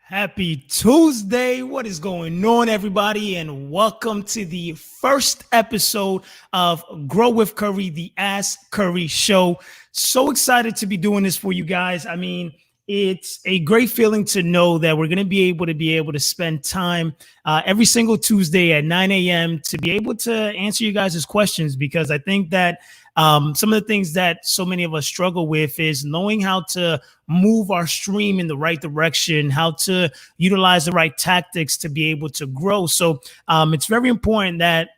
Happy Tuesday. What is going on, everybody? And welcome to the first episode of Grow with Curry, the Ask Curry Show. So excited to be doing this for you guys. I mean, it's a great feeling to know that we're going to be able to spend time every single Tuesday at 9 a.m. to be able to answer you guys' questions, because I think that some of the things that so many of us struggle with is knowing how to move our stream in the right direction, how to utilize the right tactics to be able to grow. So it's very important that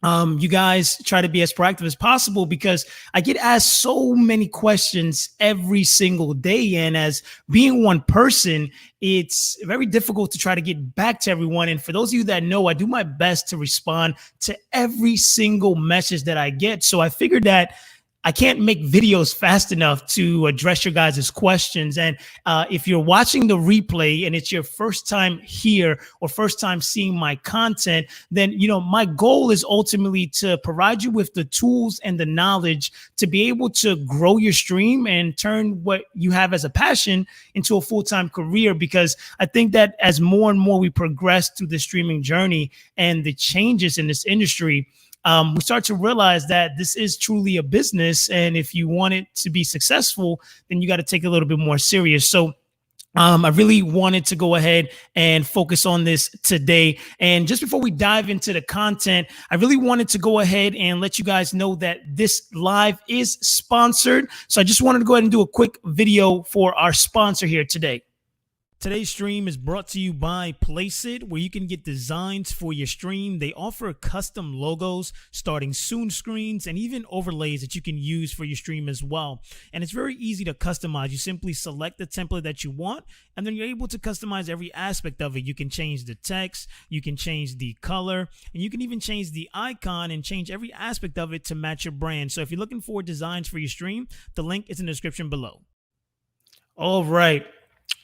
you guys try to be as proactive as possible, because I get asked so many questions every single day. And as being one person, it's very difficult to try to get back to everyone. And for those of you that know, I do my best to respond to every single message that I get. So I figured that I can't make videos fast enough to address your guys' questions. And if you're watching the replay and it's your first time here or first time seeing my content, then, my goal is ultimately to provide you with the tools and the knowledge to be able to grow your stream and turn what you have as a passion into a full-time career. Because I think that as more and more we progress through the streaming journey and the changes in this industry, we start to realize that this is truly a business. And if you want it to be successful, then you got to take it a little bit more serious. So I really wanted to go ahead and focus on this today. And just before we dive into the content, I really wanted to go ahead and let you guys know that this live is sponsored. So I just wanted to go ahead and do a quick video for our sponsor here today. Today's stream is brought to you by PlaceIt, where you can get designs for your stream. They offer custom logos, starting soon screens, and even overlays that you can use for your stream as well. And it's very easy to customize. You simply select the template that you want, and then you're able to customize every aspect of it. You can change the text, you can change the color, and you can even change the icon and change every aspect of it to match your brand. So if you're looking for designs for your stream, the link is in the description below. All right.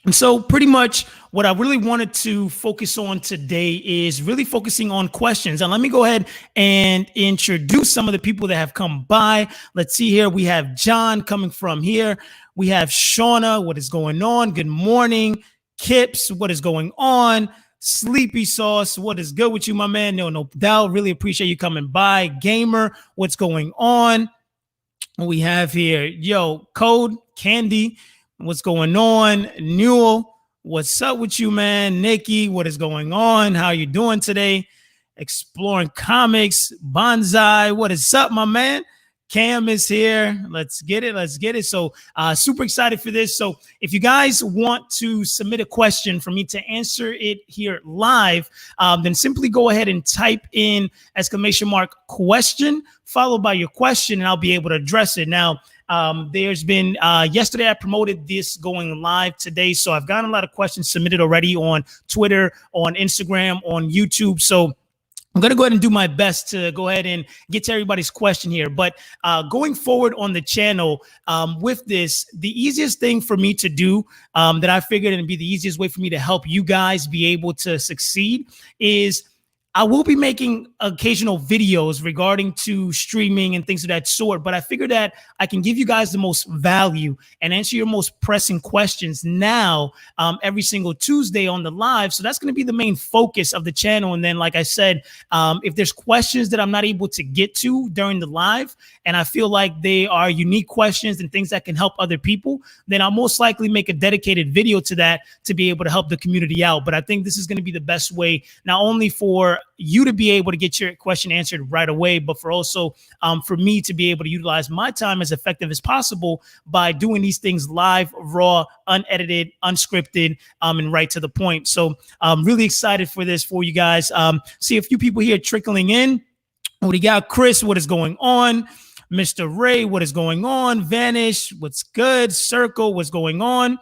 And so pretty much what I really wanted to focus on today is really focusing on questions. And let me go ahead and introduce some of the people that have come by. Let's see here. We have John coming from here. We have Shauna. What is going on? Good morning. Kips. What is going on? Sleepy Sauce. What is good with you, my man? No doubt. Really appreciate you coming by. Gamer. What's going on? What we have here. Yo, Code Candy. What's going on? Newell, what's up with you, man? Nikki, what is going on? How you doing today? Exploring Comics. Bonsai, what is up, my man? Cam is here. Let's get it. So super excited for this. So if you guys want to submit a question for me to answer it here live, then simply go ahead and type in !question followed by your question, and I'll be able to address it. Now, there's been yesterday I promoted this going live today, so I've gotten a lot of questions submitted already on Twitter, on Instagram, on YouTube. So I'm going to go ahead and do my best to go ahead and get to everybody's question here. But going forward on the channel with this, the easiest thing for me to do that I figured it'd be the easiest way for me to help you guys be able to succeed is I will be making occasional videos regarding to streaming and things of that sort, but I figured that I can give you guys the most value and answer your most pressing questions now every single Tuesday on the live. So that's going to be the main focus of the channel. And then, like I said, if there's questions that I'm not able to get to during the live and I feel like they are unique questions and things that can help other people, then I'll most likely make a dedicated video to that to be able to help the community out. But I think this is going to be the best way, not only for you to be able to get your question answered right away, but for also for me to be able to utilize my time as effective as possible by doing these things live, raw, unedited, unscripted, and right to the point. So I'm really excited for this for you guys. See a few people here trickling in. We got Chris, what is going on? Mr. Ray, what is going on? Vanish, what's good? Circle, what's going on?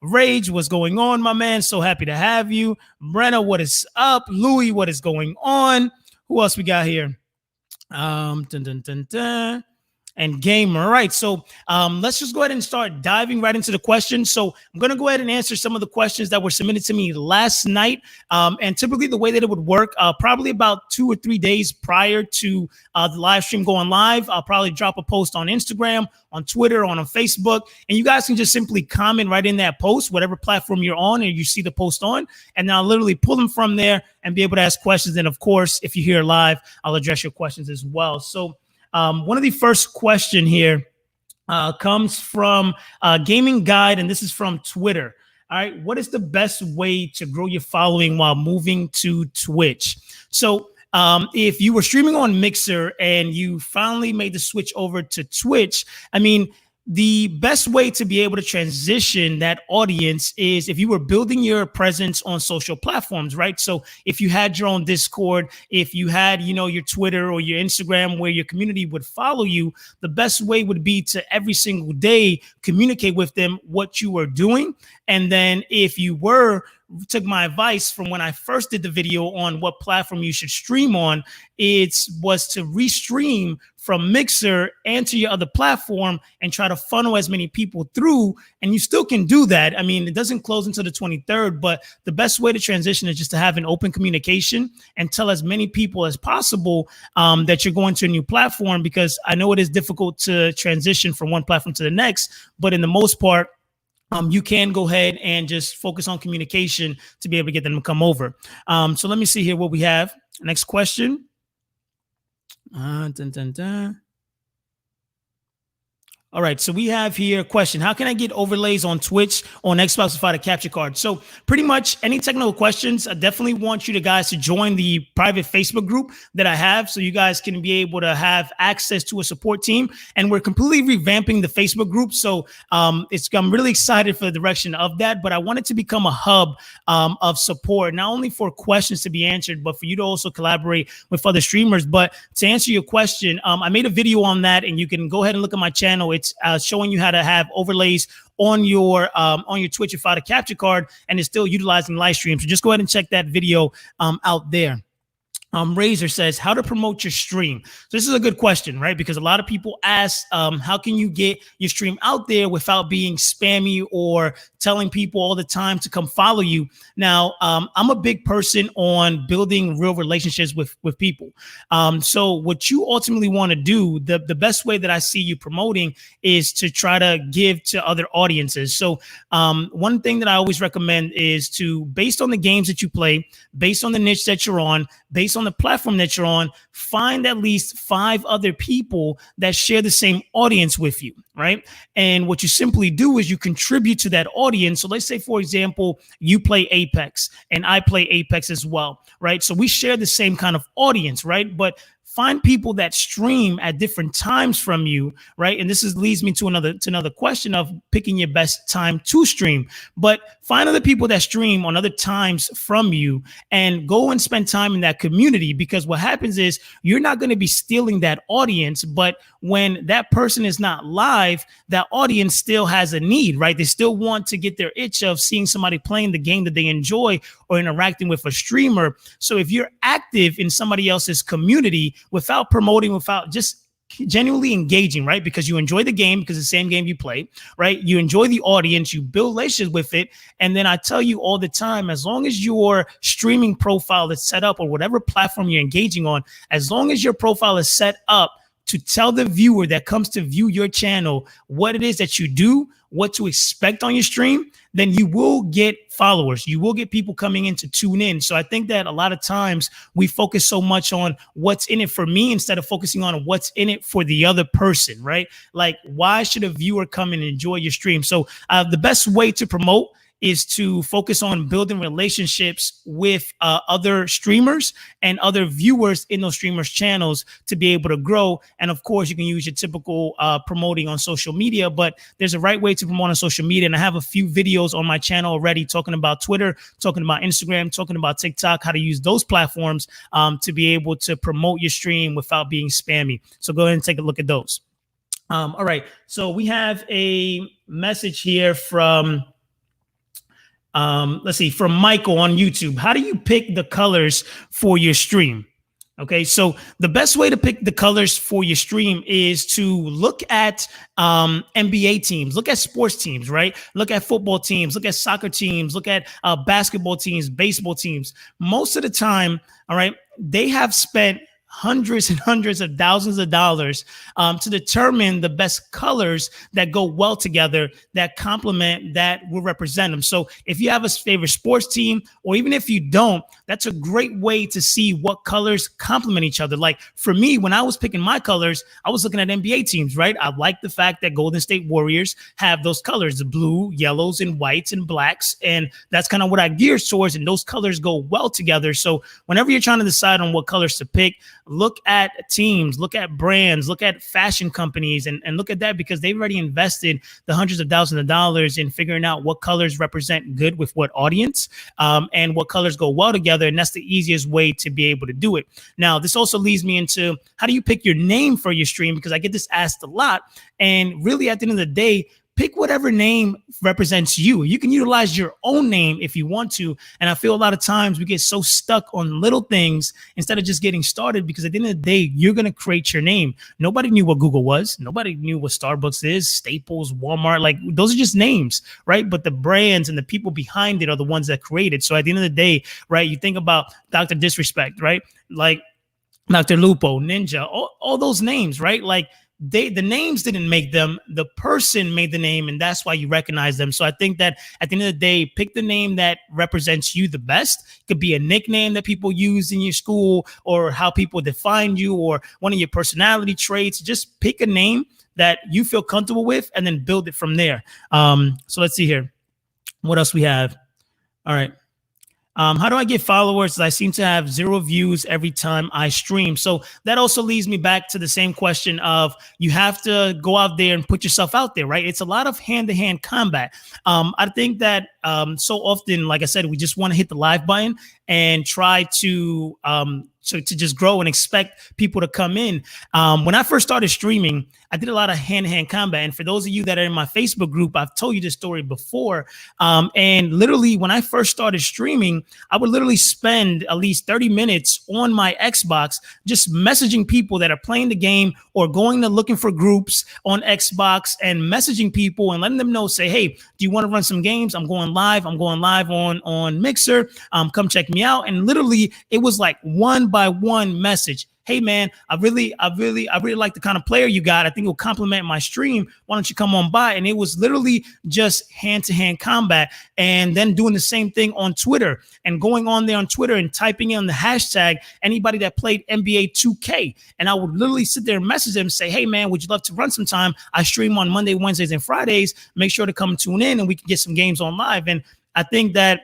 Rage, what's going on, my man? So happy to have you. Brenna, what is up? Louis, what is going on? Who else we got here? Dun, dun, dun, dun. and gamer. All right. So let's just go ahead and start diving right into the questions. So I'm going to go ahead and answer some of the questions that were submitted to me last night. And typically the way that it would work, probably about 2 or 3 days prior to the live stream going live, I'll probably drop a post on Instagram, on Twitter, on Facebook, and you guys can just simply comment right in that post, whatever platform you're on and you see the post on, and then I'll literally pull them from there and be able to ask questions. And of course, if you're here live, I'll address your questions as well. So one of the first question here comes from Gaming Guide, and this is from Twitter. All right, what is the best way to grow your following while moving to Twitch? So if you were streaming on Mixer and you finally made the switch over to Twitch, I mean, the best way to be able to transition that audience is if you were building your presence on social platforms, right? So if you had your own Discord, if you had, your Twitter or your Instagram where your community would follow you, the best way would be to every single day communicate with them what you were doing. And then if you took my advice from when I first did the video on what platform you should stream on, it was to restream from Mixer and to your other platform and try to funnel as many people through. And you still can do that. I mean, it doesn't close until the 23rd, but the best way to transition is just to have an open communication and tell as many people as possible that you're going to a new platform, because I know it is difficult to transition from one platform to the next, but in the most part, you can go ahead and just focus on communication to be able to get them to come over. So let me see here what we have. Next question. All right, so we have here a question. How can I get overlays on Twitch on Xbox without a capture card? So pretty much any technical questions, I definitely want you guys to join the private Facebook group that I have so you guys can be able to have access to a support team. And we're completely revamping the Facebook group. So I'm really excited for the direction of that, but I want it to become a hub of support, not only for questions to be answered, but for you to also collaborate with other streamers. But to answer your question, I made a video on that, and you can go ahead and look at my channel. It's showing you how to have overlays on your Twitch without a capture card, and it's still utilizing live stream. So just go ahead and check that video out there. Razor says, how to promote your stream. So this is a good question, right? Because a lot of people ask, how can you get your stream out there without being spammy or telling people all the time to come follow you? Now, I'm a big person on building real relationships with people. So what you ultimately want to do, the best way that I see you promoting is to try to give to other audiences. So one thing that I always recommend is to, based on the games that you play, based on the niche that you're on, based on the platform that you're on, find at least 5 other people that share the same audience with you, right? And what you simply do is you contribute to that audience. So let's say, for example, you play Apex and I play Apex as well, right? So we share the same kind of audience, right? But find people that stream at different times from you, right? And this leads me to another question of picking your best time to stream. But find other people that stream on other times from you and go and spend time in that community, because what happens is you're not going to be stealing that audience, but when that person is not live, that audience still has a need, right? They still want to get their itch of seeing somebody playing the game that they enjoy or interacting with a streamer. So if you're active in somebody else's community without promoting, without just genuinely engaging, right? Because you enjoy the game, because it's the same game you play, right? You enjoy the audience, you build relationships with it. And then I tell you all the time, as long as your streaming profile is set up, or whatever platform you're engaging on, as long as your profile is set up to tell the viewer that comes to view your channel what it is that you do, what to expect on your stream, then you will get followers. You will get people coming in to tune in. So I think that a lot of times we focus so much on what's in it for me instead of focusing on what's in it for the other person, right? Like, why should a viewer come and enjoy your stream? So the best way to promote is to focus on building relationships with other streamers and other viewers in those streamers' channels to be able to grow. And of course, you can use your typical promoting on social media, but there's a right way to promote on social media. And I have a few videos on my channel already talking about Twitter, talking about Instagram, talking about TikTok, how to use those platforms to be able to promote your stream without being spammy. So go ahead and take a look at those. All right. So we have a message here from let's see, from Michael on YouTube. How do you pick the colors for your stream? Okay, so the best way to pick the colors for your stream is to look at NBA teams, look at sports teams, right? Look at football teams, look at soccer teams, look at basketball teams, baseball teams. Most of the time, all right, they have spent hundreds and hundreds of thousands of dollars to determine the best colors that go well together, that complement, that will represent them. So if you have a favorite sports team, or even if you don't, that's a great way to see what colors complement each other. Like for me, when I was picking my colors, I was looking at NBA teams, right? I like the fact that Golden State Warriors have those colors, the blue, yellows, and whites and blacks. And that's kind of what I gear towards. And those colors go well together. So whenever you're trying to decide on what colors to pick, look at teams, look at brands, look at fashion companies, and look at that, because they've already invested the hundreds of thousands of dollars in figuring out what colors represent good with what audience, and what colors go well together. And that's the easiest way to be able to do it. Now, this also leads me into, how do you pick your name for your stream? Because I get this asked a lot. And really, at the end of the day, pick whatever name represents you. You can utilize your own name if you want to. And I feel a lot of times we get so stuck on little things instead of just getting started, because at the end of the day, you're going to create your name. Nobody knew what Google was. Nobody knew what Starbucks is, Staples, Walmart. Like, those are just names, right? But the brands and the people behind it are the ones that create it. So at the end of the day, right, you think about Dr. Disrespect, right? Like Dr. Lupo, Ninja, all those names, right? Like, the names didn't make them, the person made the name, and that's why you recognize them. So I think that at the end of the day, pick the name that represents you the best. It could be a nickname that people use in your school, or how people define you, or one of your personality traits. Just pick a name that you feel comfortable with, and then build it from there. So let's see here. What else we have? All right. How do I get followers? I seem to have 0 views every time I stream. So that also leads me back to the same question of, you have to go out there and put yourself out there, right? It's a lot of hand-to-hand combat. I think that so often, like I said, we just want to hit the live button and try to just grow and expect people to come in. When I first started streaming, I did a lot of hand-to-hand combat. And for those of you that are in my Facebook group, I've told you this story before. And literally, when I first started streaming, I would literally spend at least 30 minutes on my Xbox just messaging people that are playing the game, or going to looking for groups on Xbox and messaging people and letting them know, say, hey, do you want to run some games? I'm going live on Mixer. Come check me out. And literally, it was like one by one message. Hey man, I really like the kind of player you got. I think it'll complement my stream. Why don't you come on by? And it was literally just hand-to-hand combat. And then doing the same thing on Twitter, and going on there on Twitter and typing in the hashtag anybody that played NBA 2K. And I would literally sit there and message them and say, hey man, would you love to run sometime? I stream on Monday, Wednesdays, and Fridays. Make sure to come tune in and we can get some games on live. And I think that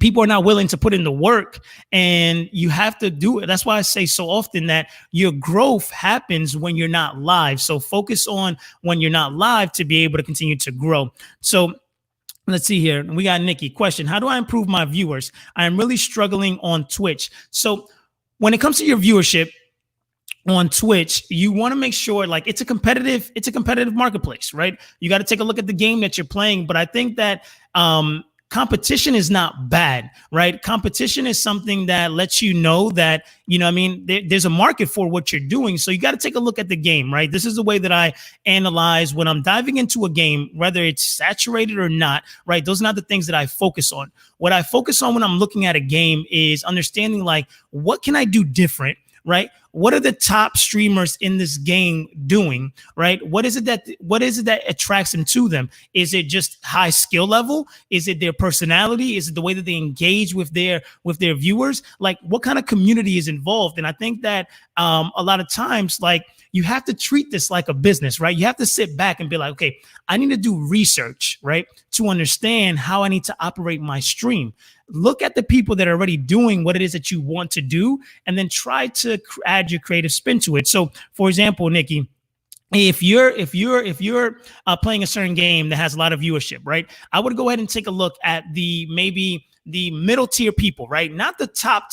people are not willing to put in the work, and you have to do it. That's why I say so often that your growth happens when you're not live. So focus on when you're not live to be able to continue to grow. So let's see here. We got Nikki. Question: how do I improve my viewers? I am really struggling on Twitch. So when it comes to your viewership on Twitch, you want to make sure, like, it's a competitive marketplace, right? You got to take a look at the game that you're playing. But I think that competition is not bad, right? Competition is something that lets you know that, there's a market for what you're doing. So you got to take a look at the game, right? This is the way that I analyze when I'm diving into a game, whether it's saturated or not, right? Those are not the things that I focus on. What I focus on when I'm looking at a game is understanding, like, what can I do different, right? What are the top streamers in this game doing, right? What is it that attracts them to them? Is it just high skill level? Is it their personality? Is it the way that they engage with their viewers? Like, what kind of community is involved? And I think that a lot of times, like, you have to treat this like a business, right? You have to sit back and be like, okay, I need to do research, right, to understand how I need to operate my stream. Look at the people that are already doing what it is that you want to do, and then try to add your creative spin to it. So, for example, Nikki, if you're playing a certain game that has a lot of viewership, right? I would go ahead and take a look at maybe the middle tier people, right? Not the top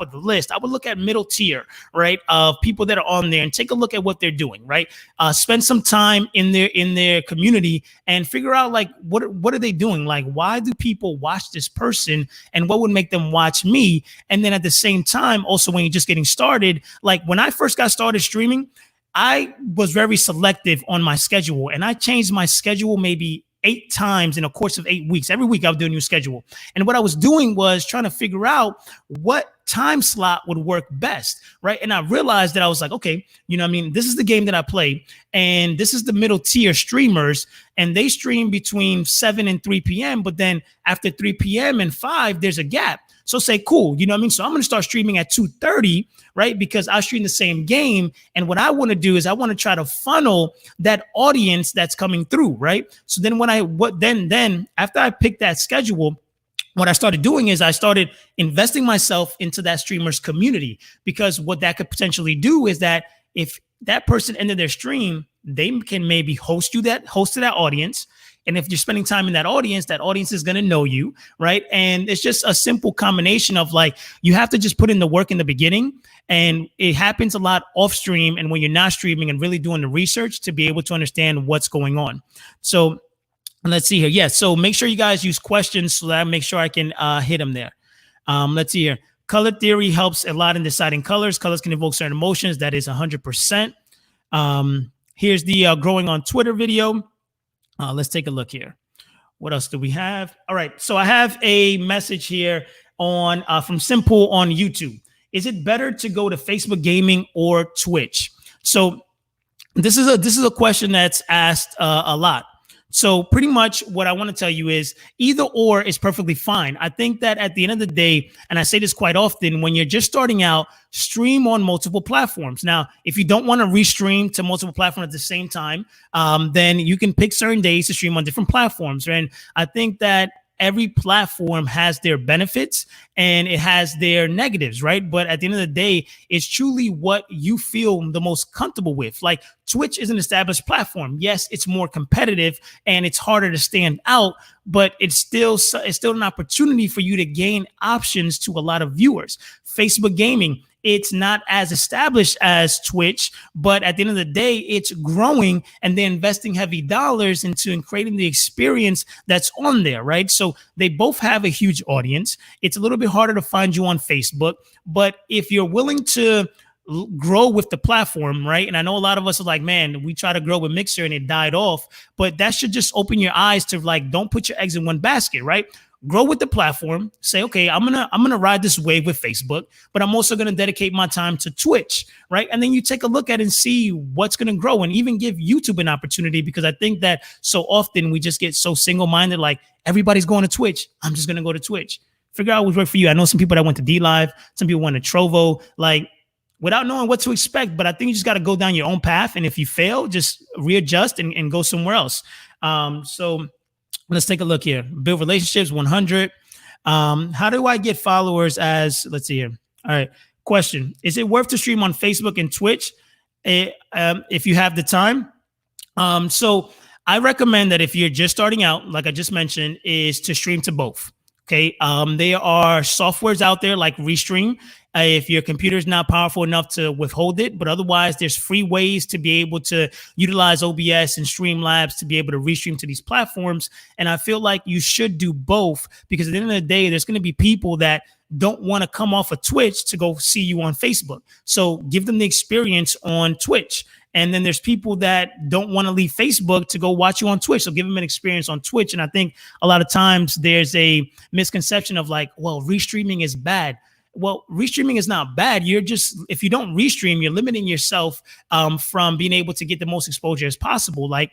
of the list. I would look at middle tier, right, of people that are on there and take a look at what they're doing, right? Spend some time in their community and figure out like what are they doing? Like, why do people watch this person, and what would make them watch me? And then at the same time, also when you're just getting started, like when I first got started streaming, I was very selective on my schedule, and I changed my schedule maybe 8 times in a course of 8 weeks. Every week I would do a new schedule. And what I was doing was trying to figure out what time slot would work best, right? And I realized that I was like, okay, this is the game that I play, and this is the middle tier streamers, and they stream between 7 and 3 p.m. But then after 3 p.m. and 5, there's a gap. So say, cool, So I'm going to start streaming at 2:30, right? Because I stream the same game. And what I want to do is I want to try to funnel that audience that's coming through, right? So then then after I picked that schedule, what I started doing is I started investing myself into that streamer's community, because what that could potentially do is that if that person ended their stream, they can maybe host to that audience. And if you're spending time in that audience is going to know you, right? And it's just a simple combination of like, you have to just put in the work in the beginning, and it happens a lot off stream and when you're not streaming and really doing the research to be able to understand what's going on. So let's see here. Yeah. So make sure you guys use questions so that I make sure I can hit them there. Let's see here. Color theory helps a lot in deciding colors. Colors can evoke certain emotions. That is 100%. Here's the growing on Twitter video. Let's take a look here. What else do we have? All right. So I have a message here on from Simple on YouTube. Is it better to go to Facebook Gaming or Twitch? So this is a question that's asked a lot. So pretty much what I want to tell you is either or is perfectly fine. I think that at the end of the day, and I say this quite often, when you're just starting out, stream on multiple platforms. Now, if you don't want to restream to multiple platforms at the same time, then you can pick certain days to stream on different platforms. And I think that every platform has their benefits and it has their negatives, right? But at the end of the day, it's truly what you feel the most comfortable with. Like Twitch is an established platform. Yes, it's more competitive and it's harder to stand out, but it's still an opportunity for you to gain options to a lot of viewers. Facebook Gaming, it's not as established as Twitch, but at the end of the day, it's growing and they're investing heavy dollars into creating the experience that's on there, right? So they both have a huge audience. It's a little bit harder to find you on Facebook, but if you're willing to grow with the platform, right? And I know a lot of us are like, man, we try to grow with Mixer and it died off, but that should just open your eyes to like, don't put your eggs in one basket, right? Grow with the platform. Say, okay, I'm gonna ride this wave with Facebook, but I'm also gonna dedicate my time to Twitch, right? And then you take a look at it and see what's gonna grow, and even give YouTube an opportunity, because I think that so often we just get so single-minded, like everybody's going to Twitch, I'm just gonna go to Twitch. Figure out what's right for you. I know some people that went to DLive, some people went to Trovo, like without knowing what to expect. But I think you just got to go down your own path, and if you fail, just readjust and go somewhere else. So let's take a look here. Build relationships, 100. How do I get followers let's see here. All right. Question. Is it worth to stream on Facebook and Twitch if you have the time? So I recommend that if you're just starting out, like I just mentioned, is to stream to both. Okay. There are softwares out there like Restream. If your computer is not powerful enough to withhold it, but otherwise there's free ways to be able to utilize OBS and Streamlabs to be able to restream to these platforms. And I feel like you should do both, because at the end of the day, there's going to be people that don't want to come off of Twitch to go see you on Facebook. So give them the experience on Twitch. And then there's people that don't want to leave Facebook to go watch you on Twitch. So give them an experience on Twitch. And I think a lot of times there's a misconception of like, well, restreaming is bad. Well, restreaming is not bad. If you don't restream, you're limiting yourself from being able to get the most exposure as possible. Like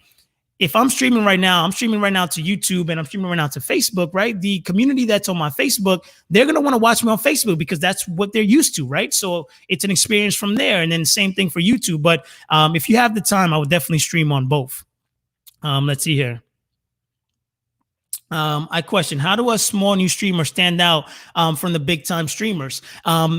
if I'm streaming right now to YouTube and I'm streaming right now to Facebook, right? The community that's on my Facebook, they're going to want to watch me on Facebook because that's what they're used to, right? So it's an experience from there. And then same thing for YouTube. But if you have the time, I would definitely stream on both. Let's see here. I question, how do us small new streamers stand out from the big time streamers?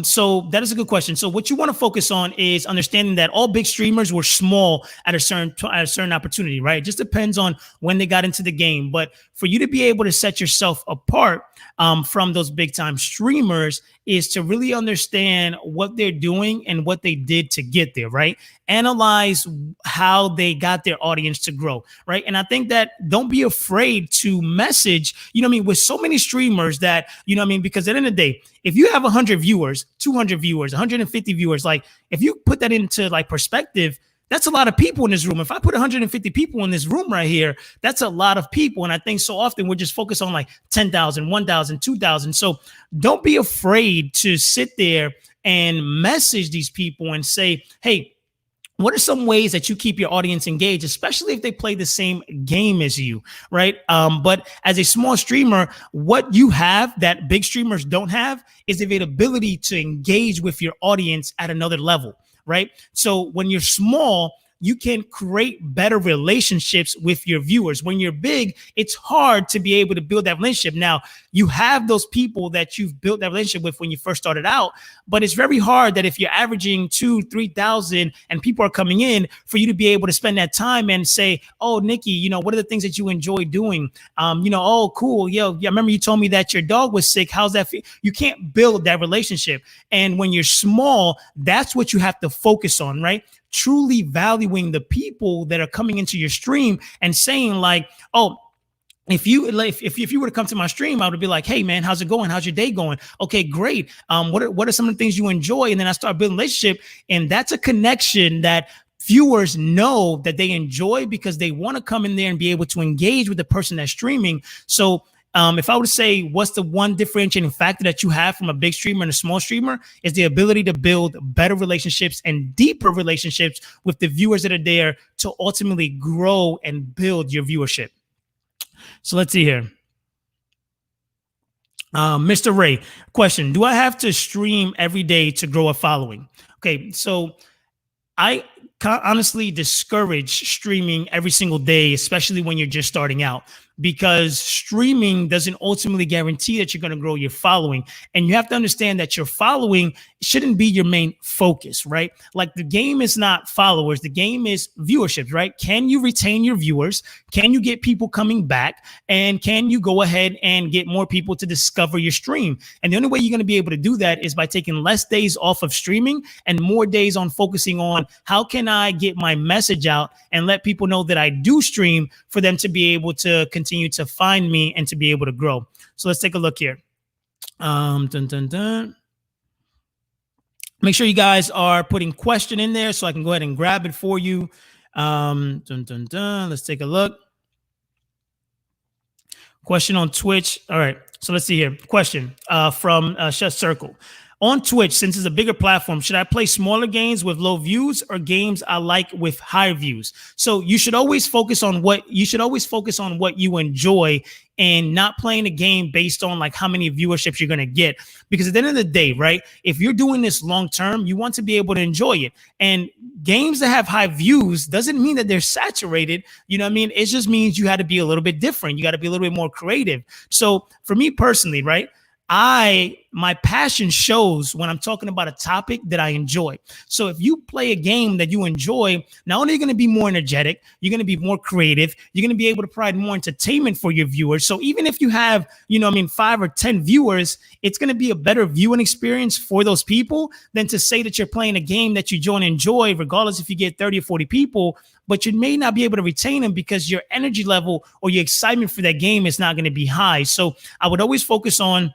So that is a good question. So what you want to focus on is understanding that all big streamers were small at a certain opportunity, right? It just depends on when they got into the game. But for you to be able to set yourself apart from those big time streamers is to really understand what they're doing and what they did to get there, right? Analyze how they got their audience to grow, right? And I think that don't be afraid to message, with so many streamers that, because at the end of the day, if you have 100 viewers, 200 viewers, 150 viewers, like if you put that into like perspective, that's a lot of people in this room. If I put 150 people in this room right here, that's a lot of people. And I think so often we're just focused on like 10,000, 1,000, 2,000. So don't be afraid to sit there and message these people and say, hey, what are some ways that you keep your audience engaged, especially if they play the same game as you, right? But as a small streamer, what you have that big streamers don't have is the ability to engage with your audience at another level, right? So when you're small, you can create better relationships with your viewers. When you're big, it's hard to be able to build that relationship. Now, you have those people that you've built that relationship with when you first started out, but it's very hard that if you're averaging 2,000, 3,000 and people are coming in for you to be able to spend that time and say, oh, Nikki, what are the things that you enjoy doing? Oh, cool. Yo, I remember you told me that your dog was sick. How's that feel? You can't build that relationship. And when you're small, that's what you have to focus on, right? Truly valuing the people that are coming into your stream and saying like, oh, if you were to come to my stream, I would be like, hey man, how's it going? How's your day going? Okay, great. What are some of the things you enjoy? And then I start building a relationship, and that's a connection that viewers know that they enjoy because they want to come in there and be able to engage with the person that's streaming. So if I were to say what's the one differentiating factor that you have from a big streamer and a small streamer is the ability to build better relationships and deeper relationships with the viewers that are there to ultimately grow and build your viewership. So let's see here. Mr. Ray, question, do I have to stream every day to grow a following? Okay, so I honestly discourage streaming every single day, especially when you're just starting out, because streaming doesn't ultimately guarantee that you're going to grow your following. And you have to understand that your following shouldn't be your main focus, right? Like the game is not followers. The game is viewership, right? Can you retain your viewers? Can you get people coming back? And can you go ahead and get more people to discover your stream? And the only way you're going to be able to do that is by taking less days off of streaming and more days on focusing on how can I get my message out and let people know that I do stream for them to be able to continue to find me and to be able to grow. So let's take a look here. Make sure you guys are putting question in there so I can go ahead and grab it for you. Let's take a look. Question on Twitch. All right. So let's see here. Question from Chef Circle. On Twitch, since it's a bigger platform, should I play smaller games with low views or games I like with higher views? So you should always focus on what you enjoy and not playing a game based on like how many viewerships you're going to get. Because at the end of the day, right, if you're doing this long term, you want to be able to enjoy it. And games that have high views doesn't mean that they're saturated. You know what I mean? It just means you had to be a little bit different. You got to be a little bit more creative. So for me personally, right, my passion shows when I'm talking about a topic that I enjoy. So if you play a game that you enjoy, not only are you going to be more energetic, you're going to be more creative, you're going to be able to provide more entertainment for your viewers. So even if you have, 5 or 10 viewers, it's going to be a better viewing experience for those people than to say that you're playing a game that you don't enjoy, regardless if you get 30 or 40 people, but you may not be able to retain them because your energy level or your excitement for that game is not going to be high. So I would always focus on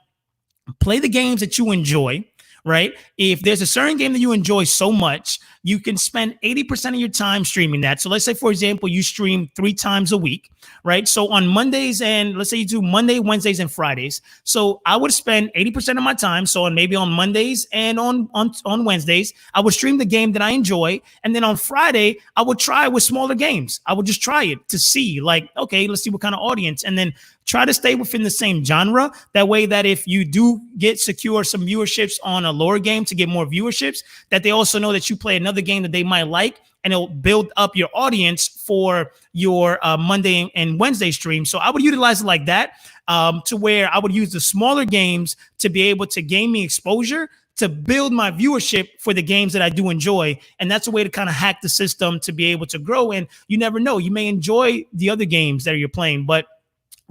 play the games that you enjoy, right? If there's a certain game that you enjoy so much, you can spend 80% of your time streaming that. So let's say, for example, you stream 3 times a week, right? So on Mondays, and let's say you do Monday, Wednesdays, and Fridays. So I would spend 80% of my time. So maybe on Mondays and on Wednesdays, I would stream the game that I enjoy. And then on Friday, I would try with smaller games. I would just try it to see like, okay, let's see what kind of audience. And then try to stay within the same genre. That way that if you do secure some viewerships on a lower game to get more viewerships, that they also know that you play another another game that they might like, and it'll build up your audience for your Monday and Wednesday stream. So I would utilize it like that, to where I would use the smaller games to be able to gain me exposure, to build my viewership for the games that I do enjoy. And that's a way to kind of hack the system to be able to grow. And you never know, you may enjoy the other games that you're playing, but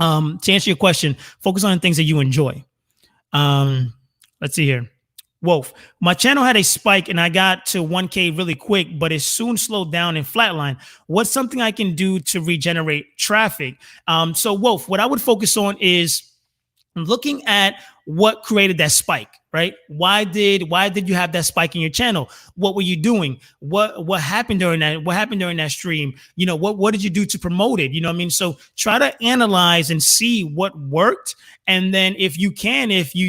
to answer your question, focus on the things that you enjoy. Let's see here. Wolf, my channel had a spike and I got to 1K really quick, but it soon slowed down and flatlined. What's something I can do to regenerate traffic? So Wolf, what I would focus on is looking at what created that spike, right? Why did you have that spike in your channel? What were you doing? What happened during that? What happened during that stream? You know, what did you do to promote it? You know what I mean? So try to analyze and see what worked. And then if you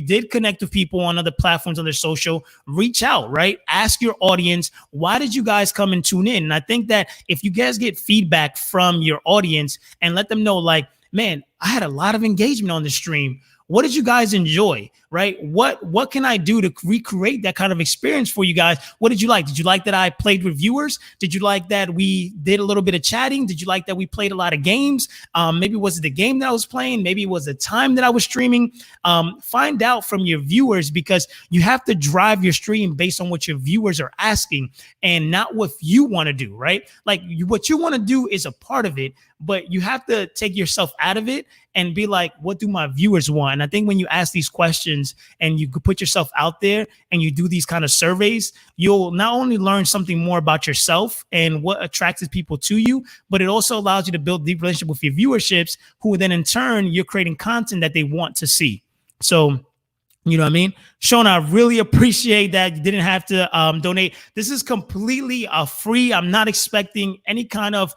did connect with people on other platforms, on their social, reach out, right? Ask your audience, why did you guys come and tune in? And I think that if you guys get feedback from your audience and let them know, like, man, I had a lot of engagement on the stream. What did you guys enjoy, right? What can I do to recreate that kind of experience for you guys? What did you like? Did you like that I played with viewers? Did you like that we did a little bit of chatting? Did you like that we played a lot of games? Maybe was it the game that I was playing? Maybe it was the time that I was streaming. Find out from your viewers, because you have to drive your stream based on what your viewers are asking and not what you want to do, right? Like what you want to do is a part of it, but you have to take yourself out of it and be like, what do my viewers want? And I think when you ask these questions and you put yourself out there and you do these kind of surveys, you'll not only learn something more about yourself and what attracts people to you, but it also allows you to build deep relationship with your viewerships, who then in turn, you're creating content that they want to see. So, you know what I mean? Sean, I really appreciate that you didn't have to donate. This is completely free. I'm not expecting any kind of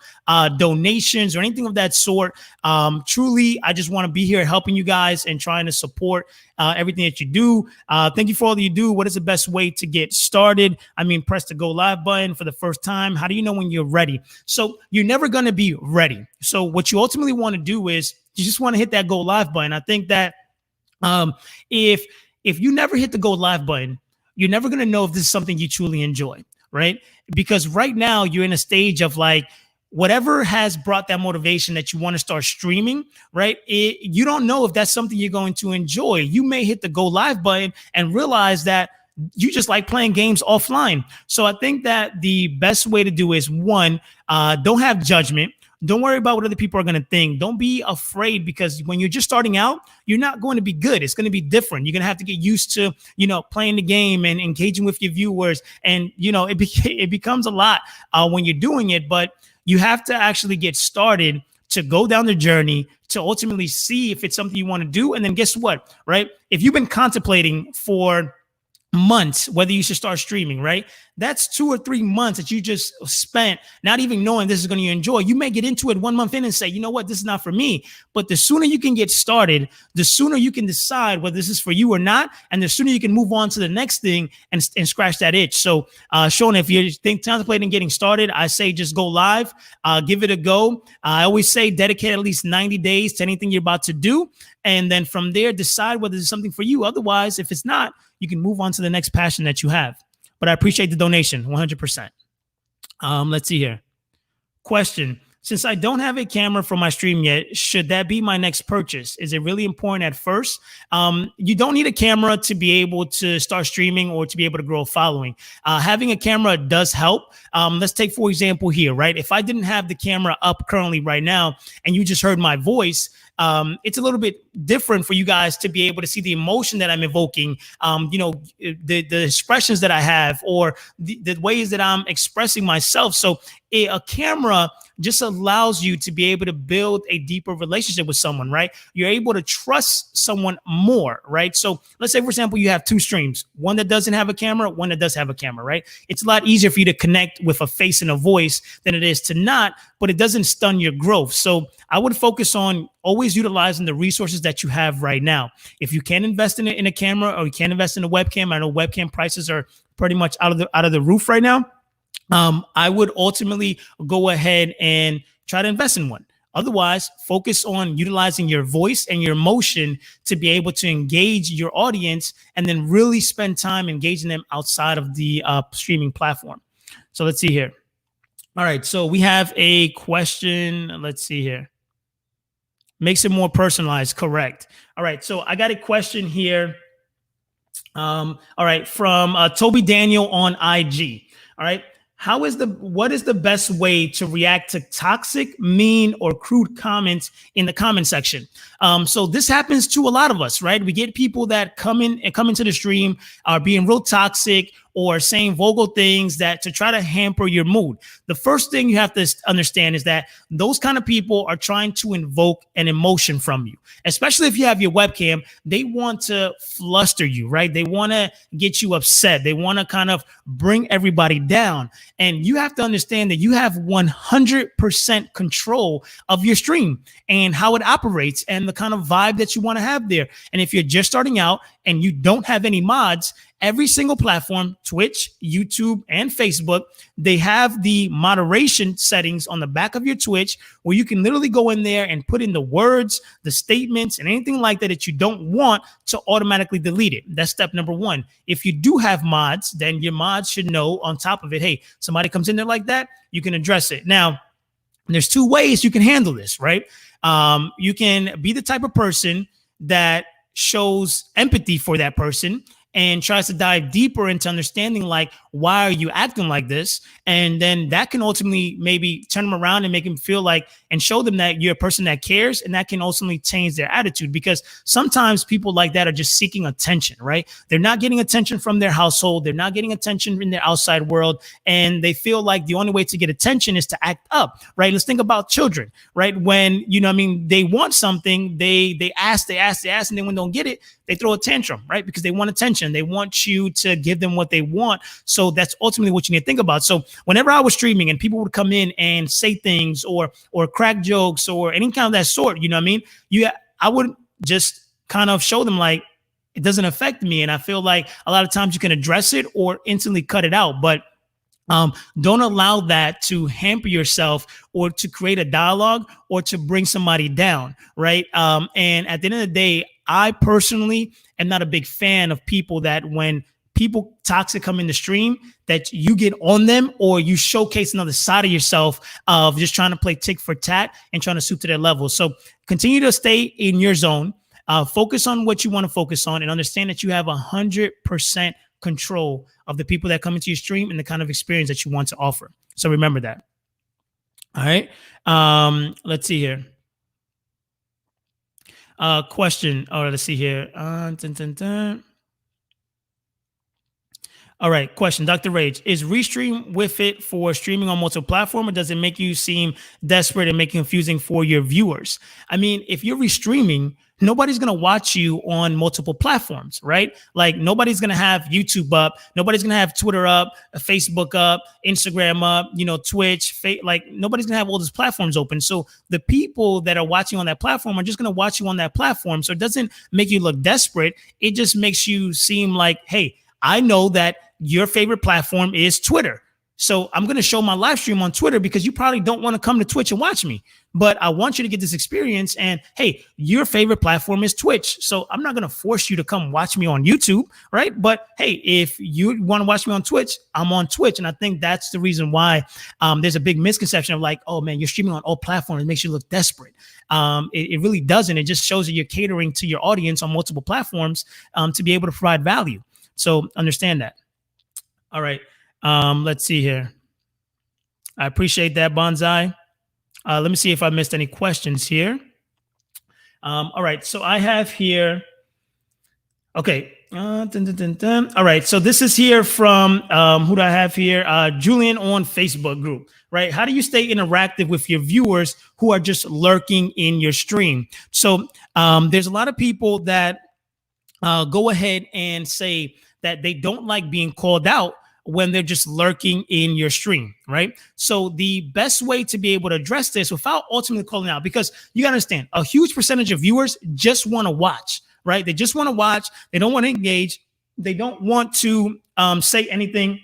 donations or anything of that sort. Truly, I just want to be here helping you guys and trying to support everything that you do. Thank you for all that you do. What is the best way to get started? I mean, press the go live button for the first time. How do you know when you're ready? So you're never going to be ready. So what you ultimately want to do is you just want to hit that go live button. I think that if you never hit the go live button, you're never going to know if this is something you truly enjoy, right? Because right now you're in a stage of like, whatever has brought that motivation that you want to start streaming, right? You don't know if that's something you're going to enjoy. You may hit the go live button and realize that you just like playing games offline. So I think that the best way to do is, one, don't have judgment. Don't worry about what other people are going to think. Don't be afraid, because when you're just starting out, you're not going to be good. It's going to be different. You're going to have to get used to, playing the game and engaging with your viewers. And, it becomes a lot when you're doing it, but you have to actually get started to go down the journey to ultimately see if it's something you want to do. And then guess what, right? If you've been contemplating for months whether you should start streaming, right? That's 2 or 3 months that you just spent not even knowing this is going to enjoy. You may get into it 1 month in and say, you know what, this is not for me. But the sooner you can get started, the sooner you can decide whether this is for you or not, and the sooner you can move on to the next thing and scratch that itch. So Sean, if you're contemplating getting started, I say just go live, give it a go. I always say dedicate at least 90 days to anything you're about to do, and then from there decide whether it's something for you. Otherwise, if it's not, you can move on to the next passion that you have. But I appreciate the donation, 100%. Let's see here. Question. Since I don't have a camera for my stream yet, should that be my next purchase? Is it really important at first? You don't need a camera to be able to start streaming or to be able to grow a following. Having a camera does help. Let's take, for example, here, right? If I didn't have the camera up currently right now and you just heard my voice, it's a little bit different for you guys to be able to see the emotion that I'm evoking, the expressions that I have, or the ways that I'm expressing myself. So a camera just allows you to be able to build a deeper relationship with someone, right? You're able to trust someone more, right? So let's say, for example, you have 2 streams, one that doesn't have a camera, one that does have a camera, right? It's a lot easier for you to connect with a face and a voice than it is to not, but it doesn't stun your growth. So I would focus on always utilizing the resources that you have right now. If you can invest in a camera, or you can invest in a webcam, I know webcam prices are pretty much out of the roof right now. I would ultimately go ahead and try to invest in one. Otherwise, focus on utilizing your voice and your emotion to be able to engage your audience, and then really spend time engaging them outside of the streaming platform. So let's see here. All right. So we have a question. Let's see here. Makes it more personalized. Correct. All right. So I got a question here. All right. From Toby Daniel on IG. All right. What is the best way to react to toxic, mean, or crude comments in the comment section? So this happens to a lot of us, right? We get people that come into the stream are being real toxic or saying vulgar things that to try to hamper your mood. The first thing you have to understand is that those kind of people are trying to invoke an emotion from you, especially if you have your webcam. They want to fluster you, right? They want to get you upset. They want to kind of bring everybody down. And you have to understand that you have 100% control of your stream and how it operates and the kind of vibe that you want to have there. And if you're just starting out and you don't have any mods, every single platform, Twitch, YouTube, and Facebook, they have the moderation settings on the back of your Twitch where you can literally go in there and put in the words, the statements, and anything like that that you don't want to automatically delete it. That's step number one. If you do have mods, then your mods should know on top of it, hey, somebody comes in there like that, you can address it. Now, there's two ways you can handle this, right? You can be the type of person that shows empathy for that person and tries to dive deeper into understanding, like, why are you acting like this? And then that can ultimately maybe turn them around and make them feel like, and show them that you're a person that cares, and that can ultimately change their attitude. Because sometimes people like that are just seeking attention, right? They're not getting attention from their household. They're not getting attention in their outside world. And they feel like the only way to get attention is to act up, right? Let's think about children, right? When, they want something, they ask, and then when they don't get it, they throw a tantrum, right? Because they want attention. They want you to give them what they want. So that's ultimately what you need to think about. So whenever I was streaming and people would come in and say things or crack jokes or any kind of that sort, I would just kind of show them like, it doesn't affect me. And I feel like a lot of times you can address it or instantly cut it out. But don't allow that to hamper yourself or to create a dialogue or to bring somebody down, right? And at the end of the day, I personally am not a big fan of people that when people toxic come in the stream, that you get on them or you showcase another side of yourself of just trying to play tick for tat and trying to suit to their level. So continue to stay in your zone, focus on what you want to focus on, and understand that you have 100% control of the people that come into your stream and the kind of experience that you want to offer. So remember that. All right. Let's see here. Question. Oh, let's see here. All right. Question. Dr. Rage, is Restream with it for streaming on multiple platforms, or does it make you seem desperate and make it confusing for your viewers? I mean, if you're restreaming, nobody's going to watch you on multiple platforms, right? Like nobody's going to have YouTube up. Nobody's going to have Twitter up, Facebook up, Instagram up, Twitch, like nobody's going to have all these platforms open. So the people that are watching on that platform are just going to watch you on that platform. So it doesn't make you look desperate. It just makes you seem like, hey, I know that your favorite platform is Twitter. So I'm going to show my live stream on Twitter because you probably don't want to come to Twitch and watch me, but I want you to get this experience. And hey, your favorite platform is Twitch. So I'm not going to force you to come watch me on YouTube, right? But hey, if you want to watch me on Twitch, I'm on Twitch. And I think that's the reason why there's a big misconception of like, oh man, you're streaming on all platforms. It makes you look desperate. It really doesn't. It just shows that you're catering to your audience on multiple platforms to be able to provide value. So understand that. All right. Let's see here. I appreciate that, Bonsai. Let me see if I missed any questions here. All right. So I have here. Okay. All right. So this is here from who do I have here? Julian on Facebook group, right? How do you stay interactive with your viewers who are just lurking in your stream? So there's a lot of people that go ahead and say that they don't like being called out when they're just lurking in your stream, right? So the best way to be able to address this without ultimately calling out, because you gotta understand, a huge percentage of viewers just want to watch, right? They just want to watch. They don't want to engage. They don't want to say anything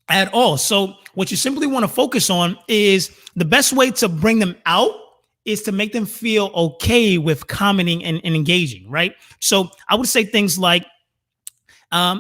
at all. So what you simply want to focus on is the best way to bring them out is to make them feel okay with commenting and engaging, right? So I would say things like,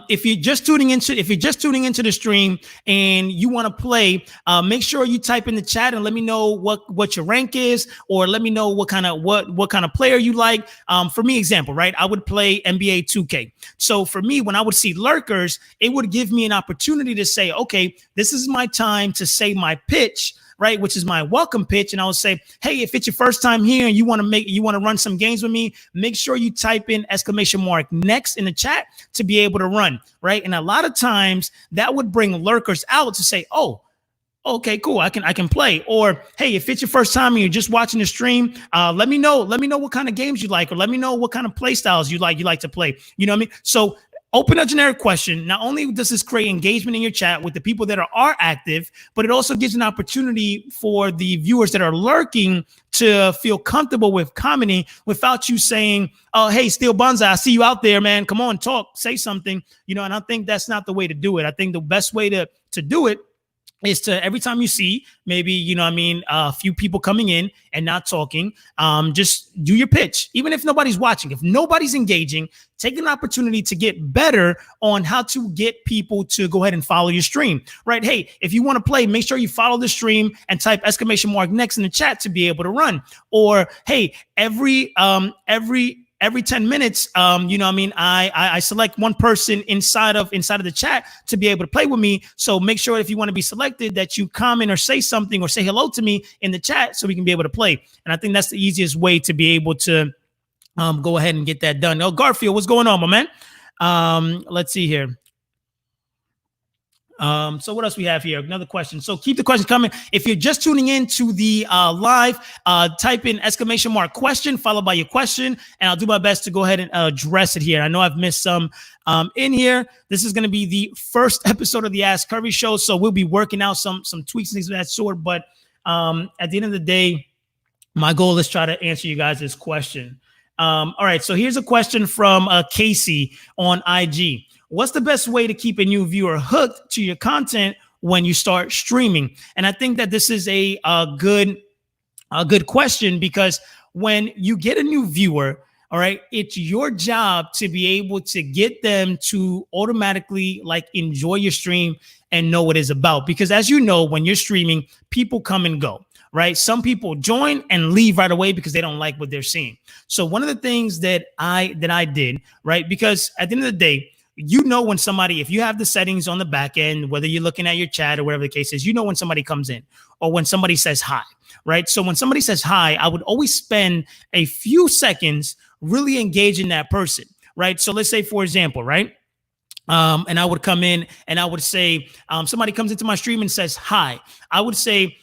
If you're just tuning into the stream and you want to play, make sure you type in the chat and let me know what your rank is, or let me know what kind of player you like. For me, example, right? I would play NBA 2K. So for me, when I would see lurkers, it would give me an opportunity to say, okay, this is my time to say my pitch, right, which is my welcome pitch. And I will say, hey, if it's your first time here and you want to run some games with me, make sure you type in !next in the chat to be able to run, right? And a lot of times that would bring lurkers out to say, oh, okay, cool, I can play. Or hey, if it's your first time and you're just watching the stream, let me know what kind of games you like, or let me know what kind of play styles you like to play. You know what I mean? So open a generic question. Not only does this create engagement in your chat with the people that are active, but it also gives an opportunity for the viewers that are lurking to feel comfortable with commenting without you saying, oh, hey, Steel Bonsai, I see you out there, man. Come on, talk, say something. You know, and I think that's not the way to do it. I think the best way to do it is to, every time you see maybe, you know what I mean, a few people coming in and not talking, just do your pitch. Even if nobody's watching, if nobody's engaging, take an opportunity to get better on how to get people to go ahead and follow your stream, right? Hey, if you want to play, make sure you follow the stream and type !next in the chat to be able to run. Or, hey, every 10 minutes, you know what I mean, I select one person inside of the chat to be able to play with me. So make sure if you want to be selected that you comment or say something or say hello to me in the chat so we can be able to play. And I think that's the easiest way to be able to go ahead and get that done. Oh, Garfield, what's going on, my man? Let's see here. So what else we have here? Another question. So keep the questions coming. If you're just tuning in to the live, type in !question followed by your question, and I'll do my best to go ahead and address it here. I know I've missed some in here. This is going to be the first episode of the Ask Curry Show, so we'll be working out some tweaks and things of that sort. But at the end of the day, my goal is try to answer you guys this question. All right, so here's a question from Casey on IG. What's the best way to keep a new viewer hooked to your content when you start streaming? And I think that this is a good question, because when you get a new viewer, all right, it's your job to be able to get them to automatically like enjoy your stream and know what it's about. Because as you know, when you're streaming, people come and go. Right. Some people join and leave right away because they don't like what they're seeing. So one of the things that I did, right, because at the end of the day, you know, when somebody, if you have the settings on the back end, whether you're looking at your chat or whatever the case is, you know when somebody comes in or when somebody says hi, right? So when somebody says hi, I would always spend a few seconds really engaging that person, right? So let's say, for example, right? And I would come in and I would say, somebody comes into my stream and says hi. I would say,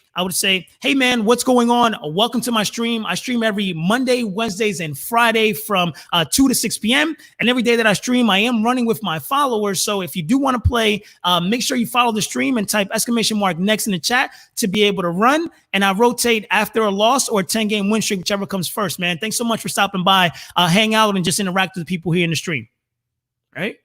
hey, man, what's going on? Welcome to my stream. I stream every Monday, Wednesdays, and Friday from 2 to 6 p.m. And every day that I stream, I am running with my followers. So if you do want to play, make sure you follow the stream and type !next in the chat to be able to run. And I rotate after a loss or a 10-game win streak, whichever comes first, man. Thanks so much for stopping by, hang out, and just interact with the people here in the stream, right?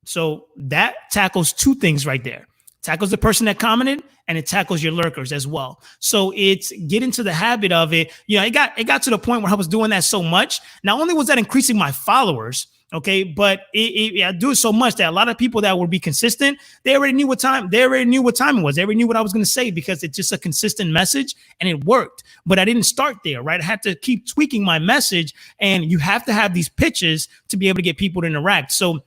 So that tackles two things right there. Tackles the person that commented, and it tackles your lurkers as well. So it's get into the habit of it. You know, it got to the point where I was doing that so much. Not only was that increasing my followers, okay, but I do it so much that a lot of people that would be consistent, they already knew what time it was. They already knew what I was going to say because it's just a consistent message and it worked. But I didn't start there, right? I had to keep tweaking my message, and you have to have these pitches to be able to get people to interact. So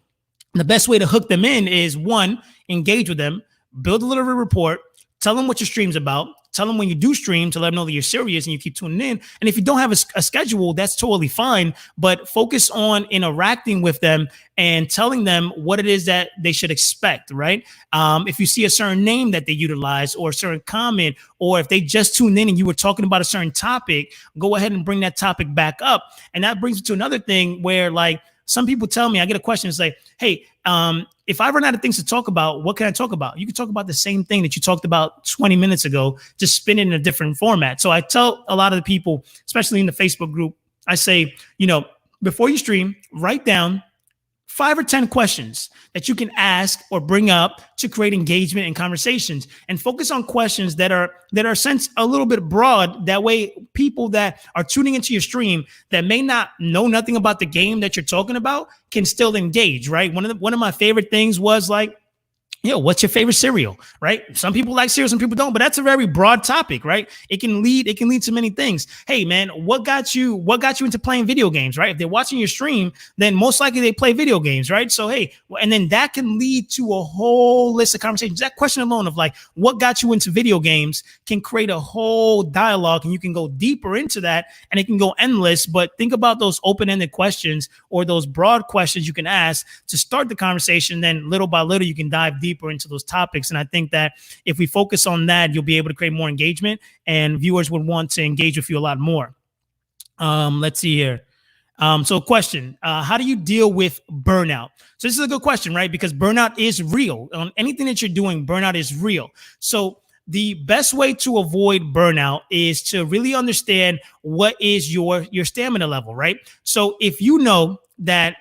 the best way to hook them in is, one, engage with them, build a little report, tell them what your stream's about, tell them when you do stream to let them know that you're serious and you keep tuning in. And if you don't have a schedule, that's totally fine, but focus on interacting with them and telling them what it is that they should expect, right? If you see a certain name that they utilize or a certain comment, or if they just tuned in and you were talking about a certain topic, go ahead and bring that topic back up. And that brings me to another thing where, like, some people tell me, I get a question, it's like, hey, if I run out of things to talk about, what can I talk about? You can talk about the same thing that you talked about 20 minutes ago, just spin it in a different format. So I tell a lot of the people, especially in the Facebook group, I say, you know, before you stream, write down 5 or 10 questions that you can ask or bring up to create engagement and conversations, and focus on questions that are sense a little bit broad. That way people that are tuning into your stream that may not know nothing about the game that you're talking about can still engage, right? One of my favorite things was like, what's your favorite cereal, right? Some people like cereal, some people don't, but that's a very broad topic, right? It can lead to many things. Hey man, what got you into playing video games, right? If they're watching your stream, then most likely they play video games, right? So, hey, and then that can lead to a whole list of conversations. That question alone of like, what got you into video games can create a whole dialogue, and you can go deeper into that, and it can go endless. But think about those open-ended questions or those broad questions you can ask to start the conversation. Then little by little, you can dive deeper into those topics. And I think that if we focus on that, you'll be able to create more engagement, and viewers would want to engage with you a lot more. Let's see here. So question, how do you deal with burnout? So this is a good question, right? Because burnout is real. On anything that you're doing, burnout is real. So the best way to avoid burnout is to really understand what is your stamina level, right? So if you know that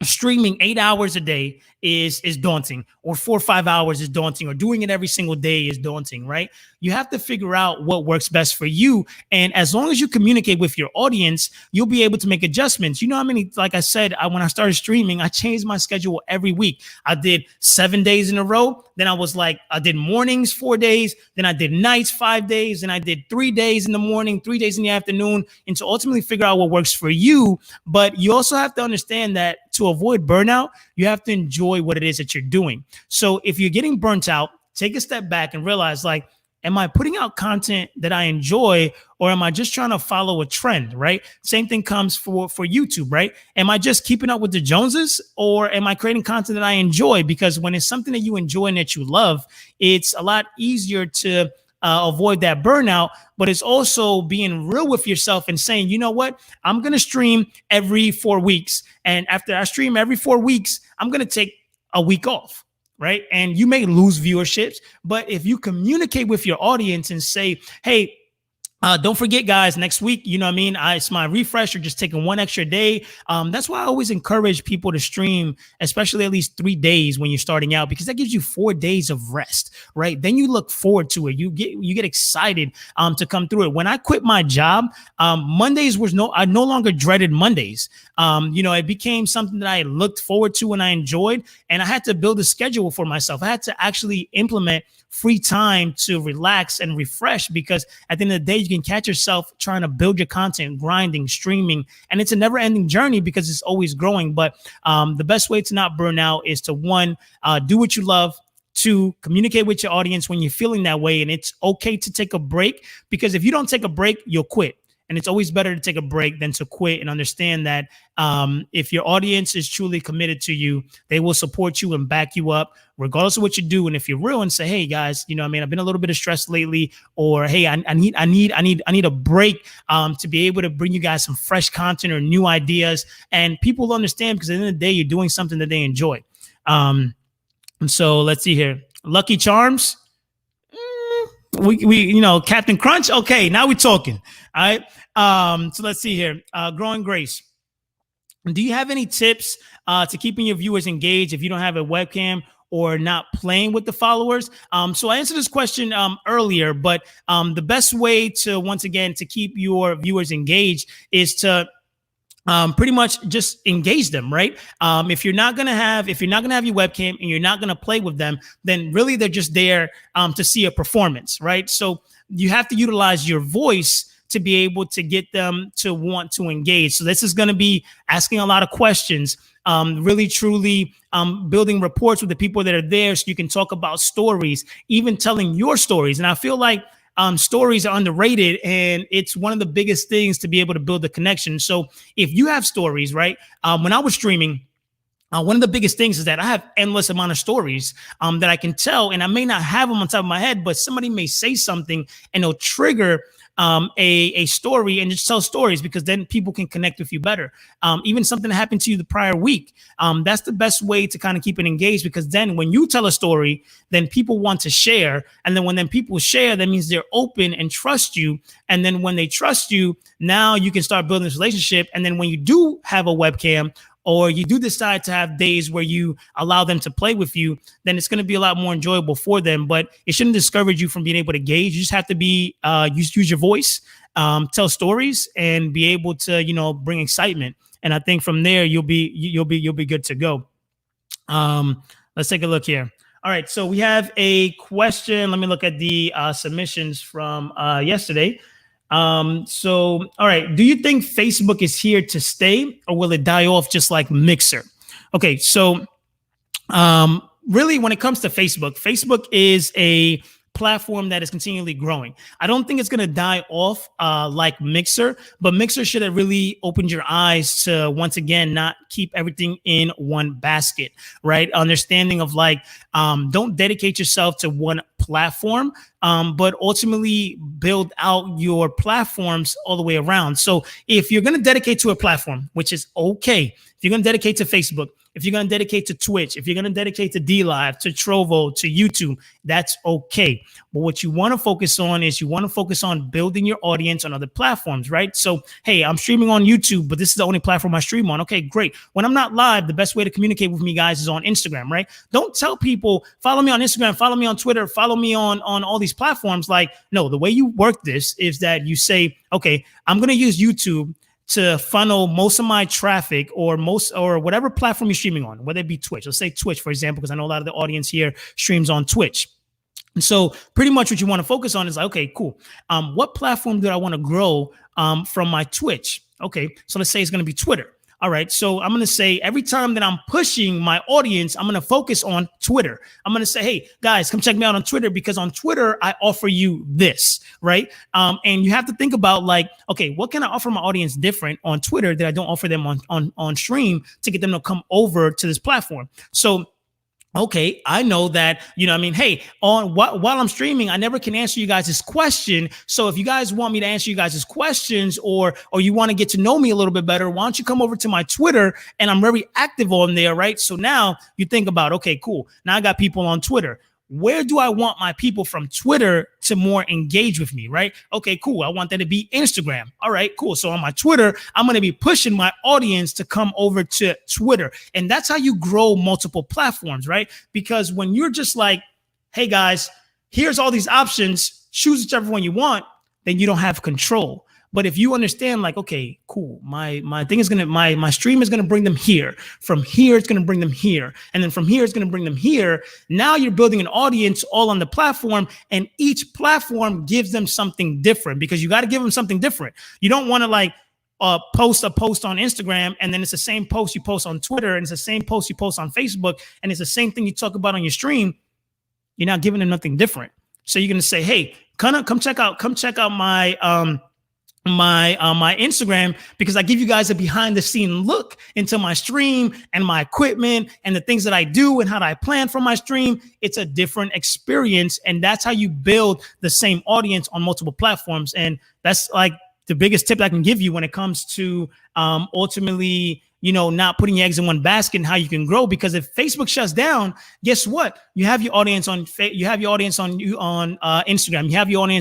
streaming 8 hours a day is daunting, or 4 or 5 hours is daunting, or doing it every single day is daunting, right? You have to figure out what works best for you. And as long as you communicate with your audience, you'll be able to make adjustments. You know how many, like I said, when I started streaming, I changed my schedule every week. I did 7 days in a row. Then I did mornings 4 days. Then I did nights 5 days. And I did 3 days in the morning, 3 days in the afternoon, and to ultimately figure out what works for you. But you also have to understand that to avoid burnout, you have to enjoy what it is that you're doing. So if you're getting burnt out, take a step back and realize, like, am I putting out content that I enjoy, or am I just trying to follow a trend, right? Same thing comes for YouTube, right? Am I just keeping up with the Joneses, or am I creating content that I enjoy? Because when it's something that you enjoy and that you love, it's a lot easier to avoid that burnout. But it's also being real with yourself and saying, you know what, I'm going to stream every 4 weeks. And after I stream every 4 weeks, I'm going to take a week off. Right. And you may lose viewerships, but if you communicate with your audience and say, hey, don't forget, guys, next week, you know what I mean? It's my refresher, just taking 1 extra day. That's why I always encourage people to stream, especially at least 3 days when you're starting out, because that gives you 4 days of rest, right? Then you look forward to it. You get excited to come through it. When I quit my job, Mondays I no longer dreaded Mondays. It became something that I looked forward to and I enjoyed, and I had to build a schedule for myself. I had to actually implement free time to relax and refresh, because at the end of the day, you can catch yourself trying to build your content, grinding, streaming, and it's a never ending journey because it's always growing. But the best way to not burn out is to, one, do what you love. 2, communicate with your audience when you're feeling that way. And it's okay to take a break, because if you don't take a break, you'll quit. And it's always better to take a break than to quit, and understand that if your audience is truly committed to you, they will support you and back you up regardless of what you do. And if you're real and say, hey guys, you know, I've been a little bit of stress lately, or hey, I need a break to be able to bring you guys some fresh content or new ideas. And people will understand, because at the end of the day, you're doing something that they enjoy. And so let's see here. Lucky Charms. We Captain Crunch. Okay, now we're talking. All right. So let's see here. Growing Grace. Do you have any tips to keeping your viewers engaged if you don't have a webcam or not playing with the followers? So I answered this question earlier, but the best way to, once again, to keep your viewers engaged is to pretty much just engage them, right? If you're not gonna have your webcam and you're not gonna play with them, then really they're just there to see a performance, right? So you have to utilize your voice to be able to get them to want to engage. So this is going to be asking a lot of questions, really truly building reports with the people that are there, so you can talk about stories, even telling your stories. And I feel like stories are underrated, and it's one of the biggest things to be able to build a connection. So if you have stories, right? When I was streaming, one of the biggest things is that I have endless amount of stories that I can tell, and I may not have them on top of my head, but somebody may say something and it'll trigger a story, and just tell stories, because then people can connect with you better. Even something that happened to you the prior week. That's the best way to kind of keep it engaged, because then when you tell a story, then people want to share. And then when people share, that means they're open and trust you. And then when they trust you, now you can start building this relationship. And then when you do have a webcam or you do decide to have days where you allow them to play with you, then it's going to be a lot more enjoyable for them. But it shouldn't discourage you from being able to gauge. You just have to be use your voice, tell stories, and be able to bring excitement. And I think from there you'll be good to go. Let's take a look here. All right, so we have a question. Let me look at the submissions from yesterday. All right, do you think Facebook is here to stay, or will it die off just like Mixer? Okay, so really, when it comes to Facebook is a platform that is continually growing. I don't think it's going to die off like Mixer, but Mixer should have really opened your eyes to, once again, not keep everything in one basket, right? Understanding of like, don't dedicate yourself to one platform, but ultimately build out your platforms all the way around. So if you're going to dedicate to a platform, which is okay, if you're going to dedicate to Facebook, if you're going to dedicate to Twitch, if you're going to dedicate to DLive, to Trovo, to YouTube, that's okay. But what you want to focus on is building your audience on other platforms, right? So, hey, I'm streaming on YouTube, but this is the only platform I stream on. Okay, great. When I'm not live, the best way to communicate with me, guys, is on Instagram, right? Don't tell people, follow me on Instagram, follow me on Twitter, follow me on all these platforms. Like, no, the way you work this is that you say, okay, I'm going to use YouTube to funnel most of my traffic or whatever platform you're streaming on, whether it be Twitch. Let's say Twitch, for example, because I know a lot of the audience here streams on Twitch. And so pretty much what you want to focus on is like, okay, cool. What platform do I want to grow from my Twitch? Okay, so let's say it's going to be Twitter. All right, so I'm going to say every time that I'm pushing my audience, I'm going to focus on Twitter. I'm going to say, hey, guys, come check me out on Twitter, because on Twitter, I offer you this, right? And you have to think about like, okay, what can I offer my audience different on Twitter that I don't offer them on stream to get them to come over to this platform? So okay, I know that, hey, while I'm streaming, I never can answer you guys this question. So if you guys want me to answer you guys this questions, or you want to get to know me a little bit better, why don't you come over to my Twitter? And I'm very active on there, right? So now you think about, okay, cool. Now I got people on Twitter. Where do I want my people from Twitter to more engage with me, right? Okay, cool. I want that to be Instagram. All right, cool. So on my Twitter, I'm going to be pushing my audience to come over to Twitter. And that's how you grow multiple platforms, right? Because when you're just like, hey guys, here's all these options, choose whichever one you want, then you don't have control. But if you understand, like, okay, cool, my thing is my stream is gonna bring them here. From here, it's gonna bring them here, and then from here, it's gonna bring them here. Now you're building an audience all on the platform, and each platform gives them something different, because you got to give them something different. You don't want to like post a post on Instagram, and then it's the same post you post on Twitter, and it's the same post you post on Facebook, and it's the same thing you talk about on your stream. You're not giving them nothing different. So you're gonna say, hey, come check out my my Instagram, because I give you guys a behind the scene look into my stream and my equipment and the things that I do and how I plan for my stream. It's a different experience, and that's how you build the same audience on multiple platforms. And that's like the biggest tip I can give you when it comes to ultimately, not putting your eggs in one basket and how you can grow. Because if Facebook shuts down, guess what? You have your audience on Instagram, you have your audience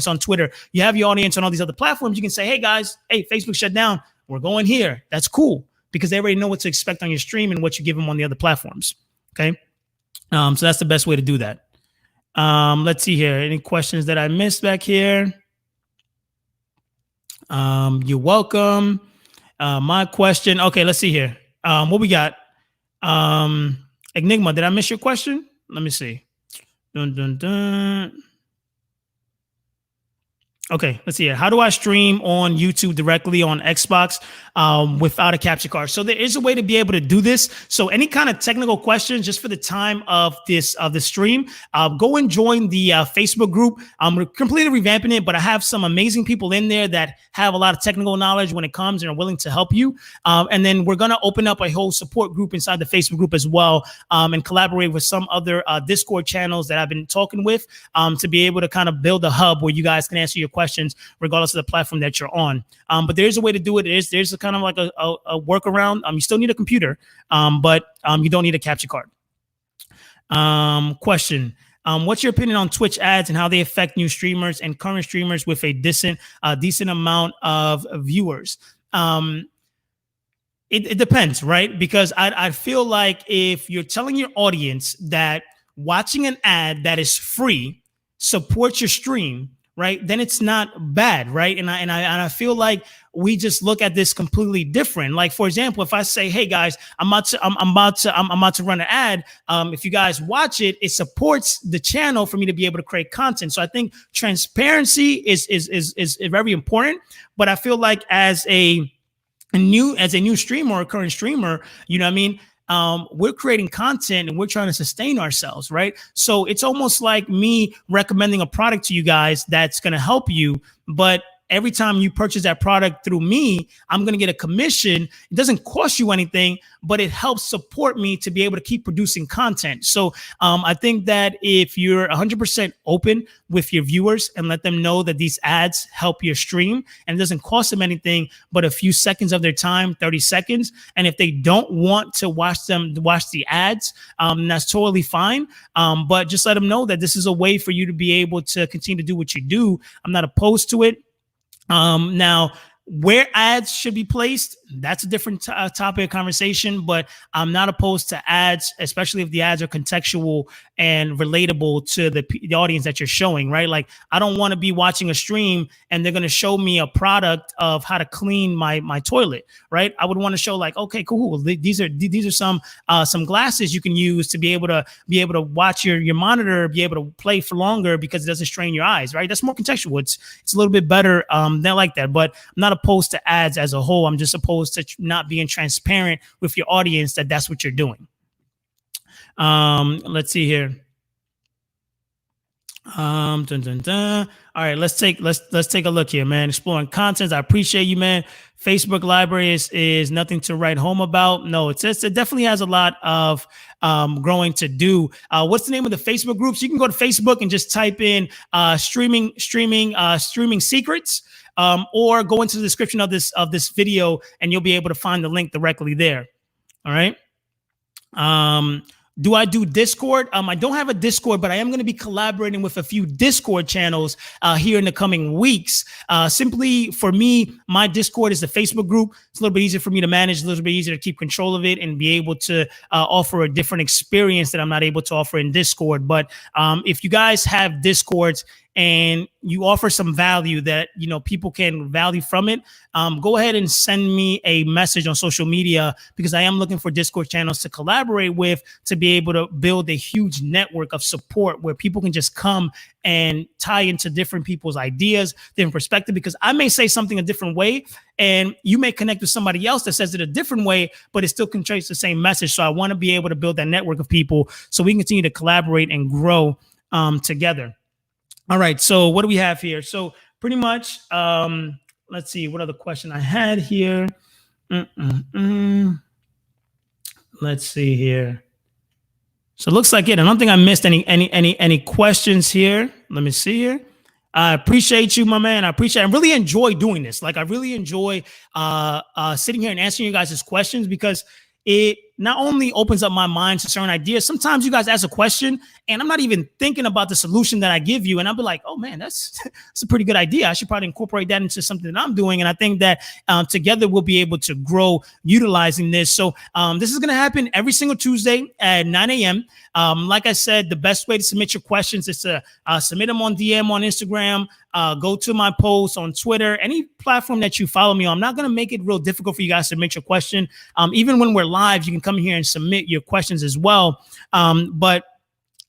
on Twitter, you have your audience on all these other platforms. You can say, hey guys, hey, Facebook shut down, we're going here. That's cool, because they already know what to expect on your stream and what you give them on the other platforms. Okay, so that's the best way to do that. Let's see here. Any questions that I missed back here? You're welcome. My question. Okay, let's see here. What we got? Enigma, did I miss your question? Let me see. Dun, dun, dun. Okay, let's see here. How do I stream on YouTube directly on Xbox without a capture card? So there is a way to be able to do this. So any kind of technical questions, just for the time of the stream, go and join the Facebook group. We're completely revamping it, but I have some amazing people in there that have a lot of technical knowledge when it comes and are willing to help you. And then we're going to open up a whole support group inside the Facebook group as well, and collaborate with some other Discord channels that I've been talking with, to be able to kind of build a hub where you guys can answer your questions regardless of the platform that you're on. But there's a way to do it. There's a kind of like a workaround. You still need a computer, but you don't need a capture card. Question. What's your opinion on Twitch ads and how they affect new streamers and current streamers with a decent amount of viewers? It depends, right? Because I feel like if you're telling your audience that watching an ad that is free supports your stream, right? Then it's not bad, right? And I feel like we just look at this completely different. Like, for example, if I say, "Hey guys, I'm about to run an ad. If you guys watch it, it supports the channel for me to be able to create content." So I think transparency is very important. But I feel like as a new streamer or a current streamer, you know what I mean? We're creating content and we're trying to sustain ourselves, right? So it's almost like me recommending a product to you guys that's going to help you, but every time you purchase that product through me, I'm going to get a commission. It doesn't cost you anything, but it helps support me to be able to keep producing content. So I think that if you're 100% open with your viewers and let them know that these ads help your stream and it doesn't cost them anything but a few seconds of their time, 30 seconds. And if they don't want to watch the ads, that's totally fine. But just let them know that this is a way for you to be able to continue to do what you do. I'm not opposed to it. Now, where ads should be placed, that's a different topic of conversation, but I'm not opposed to ads, especially if the ads are contextual and relatable to the audience that you're showing, right? Like, I don't want to be watching a stream and they're going to show me a product of how to clean my toilet, right? I would want to show like, okay, cool. These are some glasses you can use to be able to watch your monitor, be able to play for longer because it doesn't strain your eyes, right? That's more contextual. It's a little bit better than like that, but I'm not opposed to ads as a whole. I'm just opposed to not being transparent with your audience that that's what you're doing. Let's see here. Dun, dun, dun. All right, let's take a look here, man. Exploring contents. I appreciate you, man. Facebook library is nothing to write home about. No, it definitely has a lot of growing to do. What's the name of the Facebook groups? You can go to Facebook and just type in streaming secrets. Or go into the description of this video and you'll be able to find the link directly there. All right. Do I do Discord? I don't have a Discord, but I am going to be collaborating with a few Discord channels here in the coming weeks. Simply for me, my Discord is the Facebook group. It's a little bit easier for me to manage, a little bit easier to keep control of it and be able to offer a different experience that I'm not able to offer in Discord. But if you guys have Discords and you offer some value that, you know, people can value from it, go ahead and send me a message on social media, because I am looking for Discord channels to collaborate with, to be able to build a huge network of support where people can just come and tie into different people's ideas, different perspective, because I may say something a different way and you may connect with somebody else that says it a different way, but it still conveys the same message. So I want to be able to build that network of people so we can continue to collaborate and grow together. All right, so what do we have here? So pretty much, let's see, what other question I had here. Let's see here. So it looks like it. I don't think I missed any questions here. Let me see here. I appreciate you, my man. I really enjoy doing this. Like, I really enjoy sitting here and answering you guys' questions, because it not only opens up my mind to certain ideas. Sometimes you guys ask a question and I'm not even thinking about the solution that I give you, and I'll be like, oh man, that's a pretty good idea. I should probably incorporate that into something that I'm doing. And I think that together we'll be able to grow utilizing this. So this is going to happen every single Tuesday at 9 a.m. Like I said, the best way to submit your questions is to submit them on DM on Instagram. Go to my posts on Twitter, any platform that you follow me on. I'm not going to make it real difficult for you guys to submit your question. Even when we're live, you can come here and submit your questions as well. But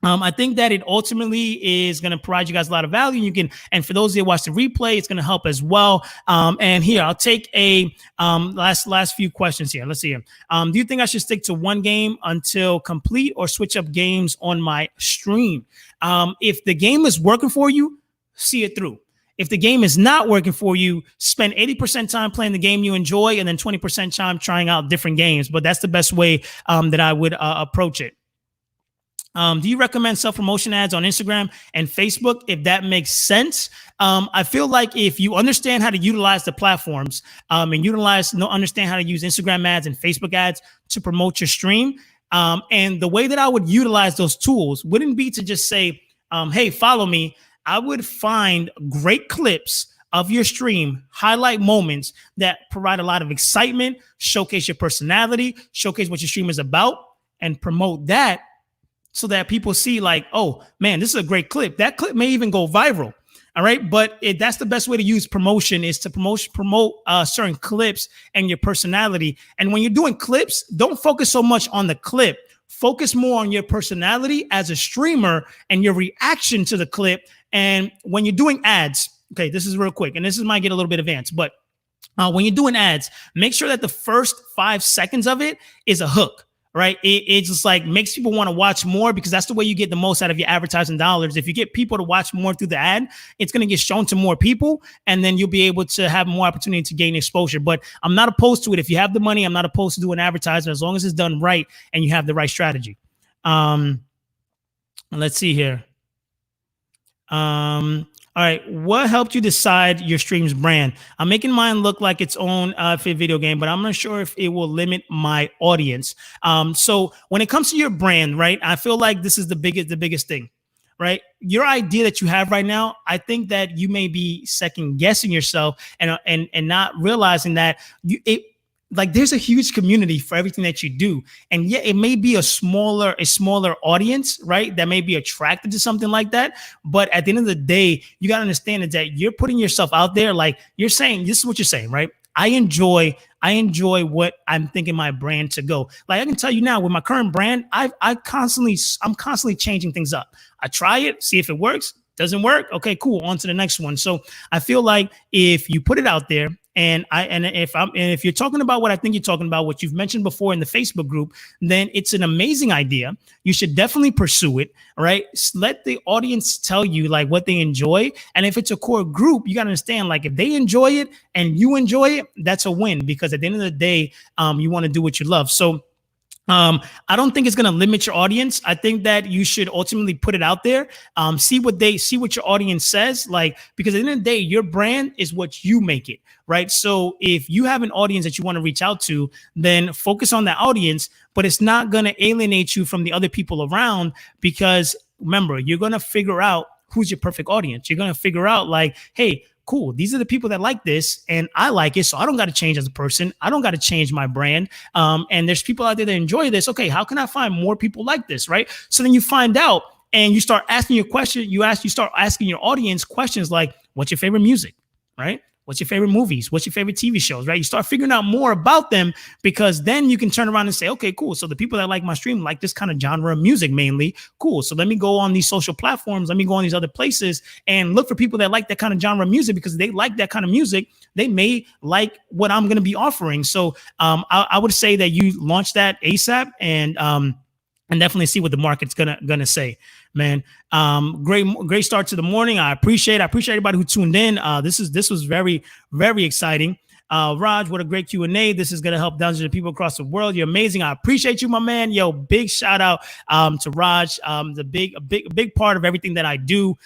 I think that it ultimately is going to provide you guys a lot of value. You can, and for those that watch the replay, it's going to help as well. And here, I'll take a last few questions here. Let's see here. Do you think I should stick to one game until complete, or switch up games on my stream? If the game is working for you, see it through. If the game is not working for you, spend 80% time playing the game you enjoy and then 20% time trying out different games. But that's the best way that I would approach it. Do you recommend self-promotion ads on Instagram and Facebook, if that makes sense? I feel like if you understand how to utilize the platforms and understand how to use Instagram ads and Facebook ads to promote your stream, and the way that I would utilize those tools wouldn't be to just say, hey, follow me. I would find great clips of your stream, highlight moments that provide a lot of excitement, showcase your personality, showcase what your stream is about, and promote that so that people see like, oh man, this is a great clip. That clip may even go viral. All right. But that's the best way to use promotion, is to promote certain clips and your personality. And when you're doing clips, don't focus so much on the clip. Focus more on your personality as a streamer and your reaction to the clip. And when you're doing ads, okay, this is real quick, and might get a little bit advanced, but when you're doing ads, make sure that the first 5 seconds of it is a hook. Right. It just like makes people want to watch more, because that's the way you get the most out of your advertising dollars. If you get people to watch more through the ad, it's going to get shown to more people, and then you'll be able to have more opportunity to gain exposure. But I'm not opposed to it. If you have the money, I'm not opposed to doing advertising, as long as it's done right and you have the right strategy. Let's see here. All right. What helped you decide your stream's brand? I'm making mine look like its own video game, but I'm not sure if it will limit my audience. So when it comes to your brand, right, I feel like this is the biggest thing, right? Your idea that you have right now, I think that you may be second guessing yourself and not realizing that there's a huge community for everything that you do. And yeah, it may be a smaller audience, right, that may be attracted to something like that. But at the end of the day, you got to understand is that you're putting yourself out there. Like you're saying, this is what you're saying, right? I enjoy what I'm thinking my brand to go. Like I can tell you now with my current brand, I'm constantly changing things up. I try it, see if it works. Doesn't work? Okay, cool. On to the next one. So I feel like if you put it out there, and if you're talking about what I think you're talking about, what you've mentioned before in the Facebook group, then it's an amazing idea. You should definitely pursue it, right? Let the audience tell you like what they enjoy. And if it's a core group, you got to understand, like if they enjoy it and you enjoy it, that's a win, because at the end of the day, you want to do what you love. So I don't think it's going to limit your audience. I think that you should ultimately put it out there. See what your audience says, like, because at the end of the day, your brand is what you make it, right? So if you have an audience that you want to reach out to, then focus on that audience, but it's not going to alienate you from the other people around, because remember, you're going to figure out who's your perfect audience. You're going to figure out like, hey, cool, these are the people that like this and I like it. So I don't got to change as a person. I don't got to change my brand. And there's people out there that enjoy this. Okay, how can I find more people like this, right? So then you find out and you start asking your question. You start asking your audience questions like, what's your favorite music, right? What's your favorite movies? What's your favorite TV shows, right? You start figuring out more about them, because then you can turn around and say, okay, cool. So the people that like my stream like this kind of genre of music mainly. Cool. So let me go on these social platforms. Let me go on these other places and look for people that like that kind of genre of music, because they like that kind of music. They may like what I'm going to be offering. So I would say that you launch that ASAP and definitely see what the market's gonna say, man. Great start to the morning. I appreciate everybody who tuned in. This was very, very exciting. Raj, what a great Q&A. This is gonna help thousands of people across the world. You're amazing. I appreciate you, my man. Yo, big shout out to Raj. The big part of everything that I do.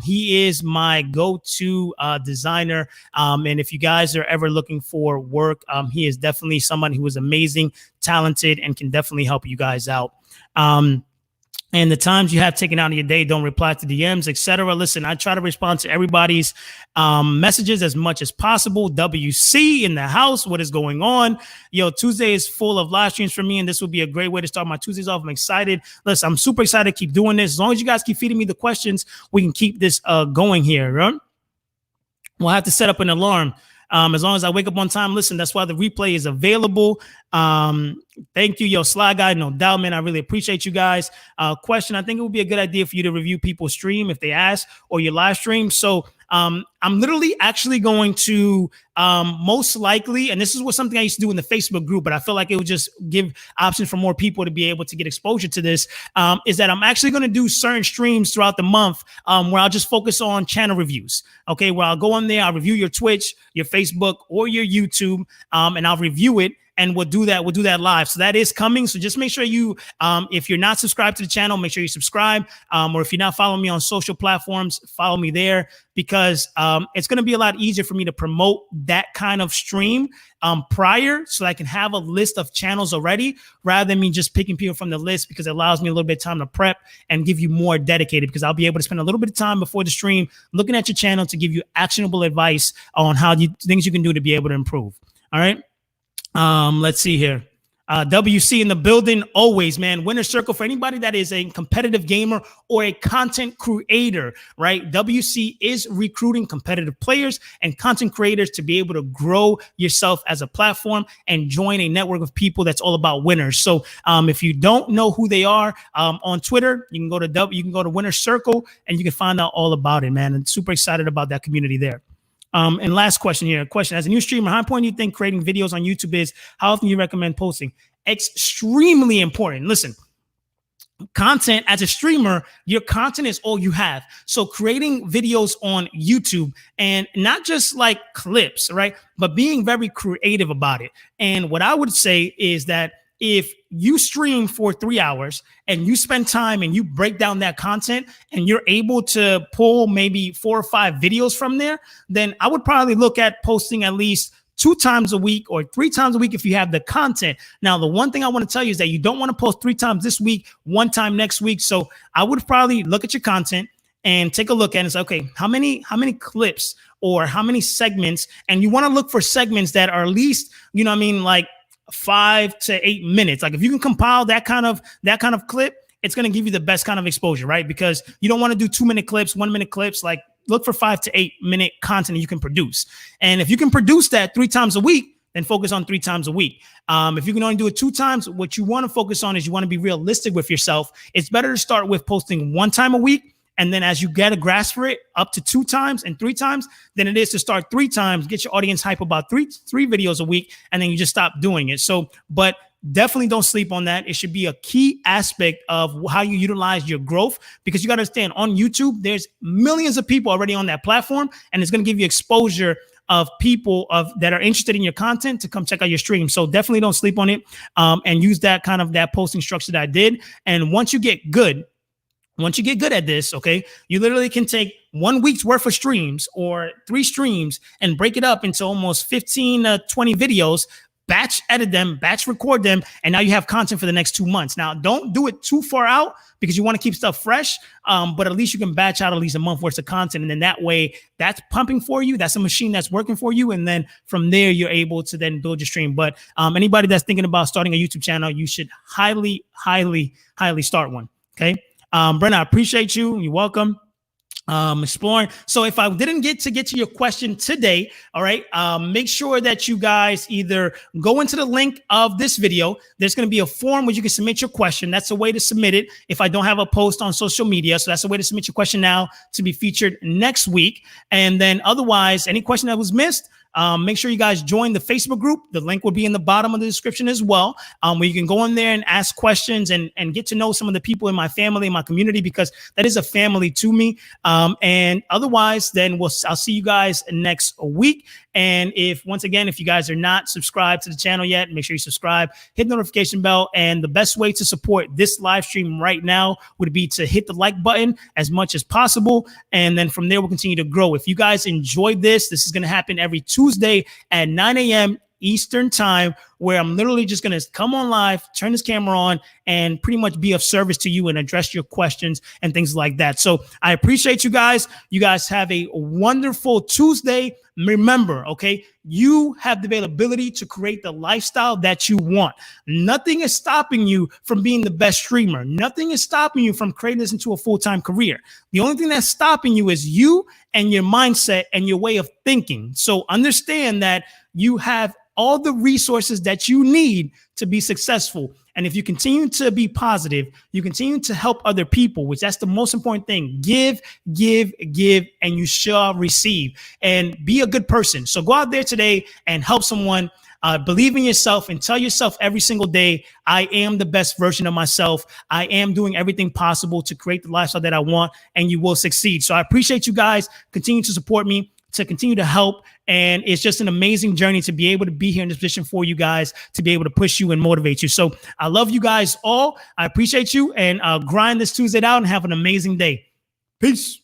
He is my go-to designer. And if you guys are ever looking for work, he is definitely someone who is amazing, talented, and can definitely help you guys out. And the times you have taken out of your day, don't reply to DMs, etc. Listen, I try to respond to everybody's messages as much as possible. WC in the house, what is going on? Yo, Tuesday is full of live streams for me, and this will be a great way to start my Tuesdays off. I'm excited. Listen, I'm super excited to keep doing this. As long as you guys keep feeding me the questions, we can keep this going here, right? We'll have to set up an alarm. As long as I wake up on time, listen, that's why the replay is available. Thank you, yo, Sly Guy. No doubt, man. I really appreciate you guys. Question, I think it would be a good idea for you to review people's stream if they ask, or your live stream. So I'm literally actually going to most likely, and this is something I used to do in the Facebook group, but I feel like it would just give options for more people to be able to get exposure to this, is that I'm actually going to do certain streams throughout the month where I'll just focus on channel reviews. Okay, where I'll go on there, I'll review your Twitch, your Facebook, or your YouTube, and I'll review it. and we'll do that. We'll do that live. So that is coming. So just make sure you, if you're not subscribed to the channel, make sure you subscribe. Or if you're not following me on social platforms, follow me there, because it's going to be a lot easier for me to promote that kind of stream prior, so I can have a list of channels already, rather than me just picking people from the list, because it allows me a little bit of time to prep and give you more dedicated, because I'll be able to spend a little bit of time before the stream looking at your channel to give you actionable advice on how things you can do to be able to improve. All right. Let's see here. WC in the building always, man. Winner's Circle for anybody that is a competitive gamer or a content creator, right? WC is recruiting competitive players and content creators to be able to grow yourself as a platform and join a network of people that's all about winners. So if you don't know who they are, on Twitter, you can go to Winner's Circle and you can find out all about it, man. And super excited about that community there. And last question here. Question: as a new streamer, how important do you think creating videos on YouTube is? How often do you recommend posting? Extremely important. Listen, content as a streamer, your content is all you have. So creating videos on YouTube, and not just like clips, right? But being very creative about it. And what I would say is that if you stream for 3 hours and you spend time and you break down that content and you're able to pull maybe 4 or 5 videos from there, then I would probably look at posting at least 2 times a week or 3 times a week if you have the content. Now, the one thing I want to tell you is that you don't want to post 3 times this week, 1 time next week. So I would probably look at your content and take a look at it and say, okay, how many clips or how many segments? And you want to look for segments that are at least, you know what I mean, like 5 to 8 minutes. Like if you can compile that kind of clip, it's going to give you the best kind of exposure, right? Because you don't want to do 2-minute clips, 1-minute clips. Like look for 5 to 8 minute content that you can produce. And if you can produce that 3 times a week, then focus on 3 times a week. If you can only do it 2 times, what you want to focus on is you want to be realistic with yourself. It's better to start with posting 1 time a week. And then as you get a grasp for it, up to 2 times and 3 times, than it is to start 3 times, get your audience hype about three videos a week, and then you just stop doing it. So, but definitely don't sleep on that. It should be a key aspect of how you utilize your growth, because you got to understand, on YouTube, there's millions of people already on that platform, and it's going to give you exposure of people that are interested in your content to come check out your stream. So definitely don't sleep on it, and use that posting structure that I did. And once you get good at this, okay, you literally can take 1 week's worth of streams or 3 streams and break it up into almost 15 to 20 videos, batch edit them, batch record them, and now you have content for the next 2 months. Now, don't do it too far out because you want to keep stuff fresh, but at least you can batch out at least a month worth of content, and then that way that's pumping for you. That's a machine that's working for you, and then from there you're able to then build your stream. But anybody that's thinking about starting a YouTube channel, you should highly start one, okay? Brenna, I appreciate you. You're welcome. Exploring. So if I didn't get to your question today, all right, make sure that you guys either go into the link of this video. There's going to be a form where you can submit your question. That's a way to submit it if I don't have a post on social media. So that's a way to submit your question now to be featured next week. And then otherwise, any question that was missed, make sure you guys join the Facebook group. The link will be in the bottom of the description as well, where you can go in there and ask questions and get to know some of the people in my family, in my community, because that is a family to me. And otherwise, then I'll see you guys next week. And once again, if you guys are not subscribed to the channel yet, make sure you subscribe, hit the notification bell. And the best way to support this live stream right now would be to hit the like button as much as possible. And then from there, we'll continue to grow. If you guys enjoyed this is going to happen every Tuesday at 9 a.m. Eastern time, where I'm literally just going to come on live, turn this camera on, and pretty much be of service to you and address your questions and things like that. So I appreciate you guys. You guys have a wonderful Tuesday. Remember, okay, you have the availability to create the lifestyle that you want. Nothing is stopping you from being the best streamer. Nothing is stopping you from creating this into a full-time career. The only thing that's stopping you is you and your mindset and your way of thinking. So understand that you have all the resources that you need to be successful. And if you continue to be positive, you continue to help other people, which that's the most important thing. Give, and you shall receive. And be a good person. So go out there today and help someone. Believe in yourself and tell yourself every single day, I am the best version of myself. I am doing everything possible to create the lifestyle that I want, and you will succeed. So I appreciate you guys. Continue to support me. to continue to help. And it's just an amazing journey to be able to be here in this position for you guys, to be able to push you and motivate you. So I love you guys all. I appreciate you, and grind this Tuesday out and have an amazing day. Peace.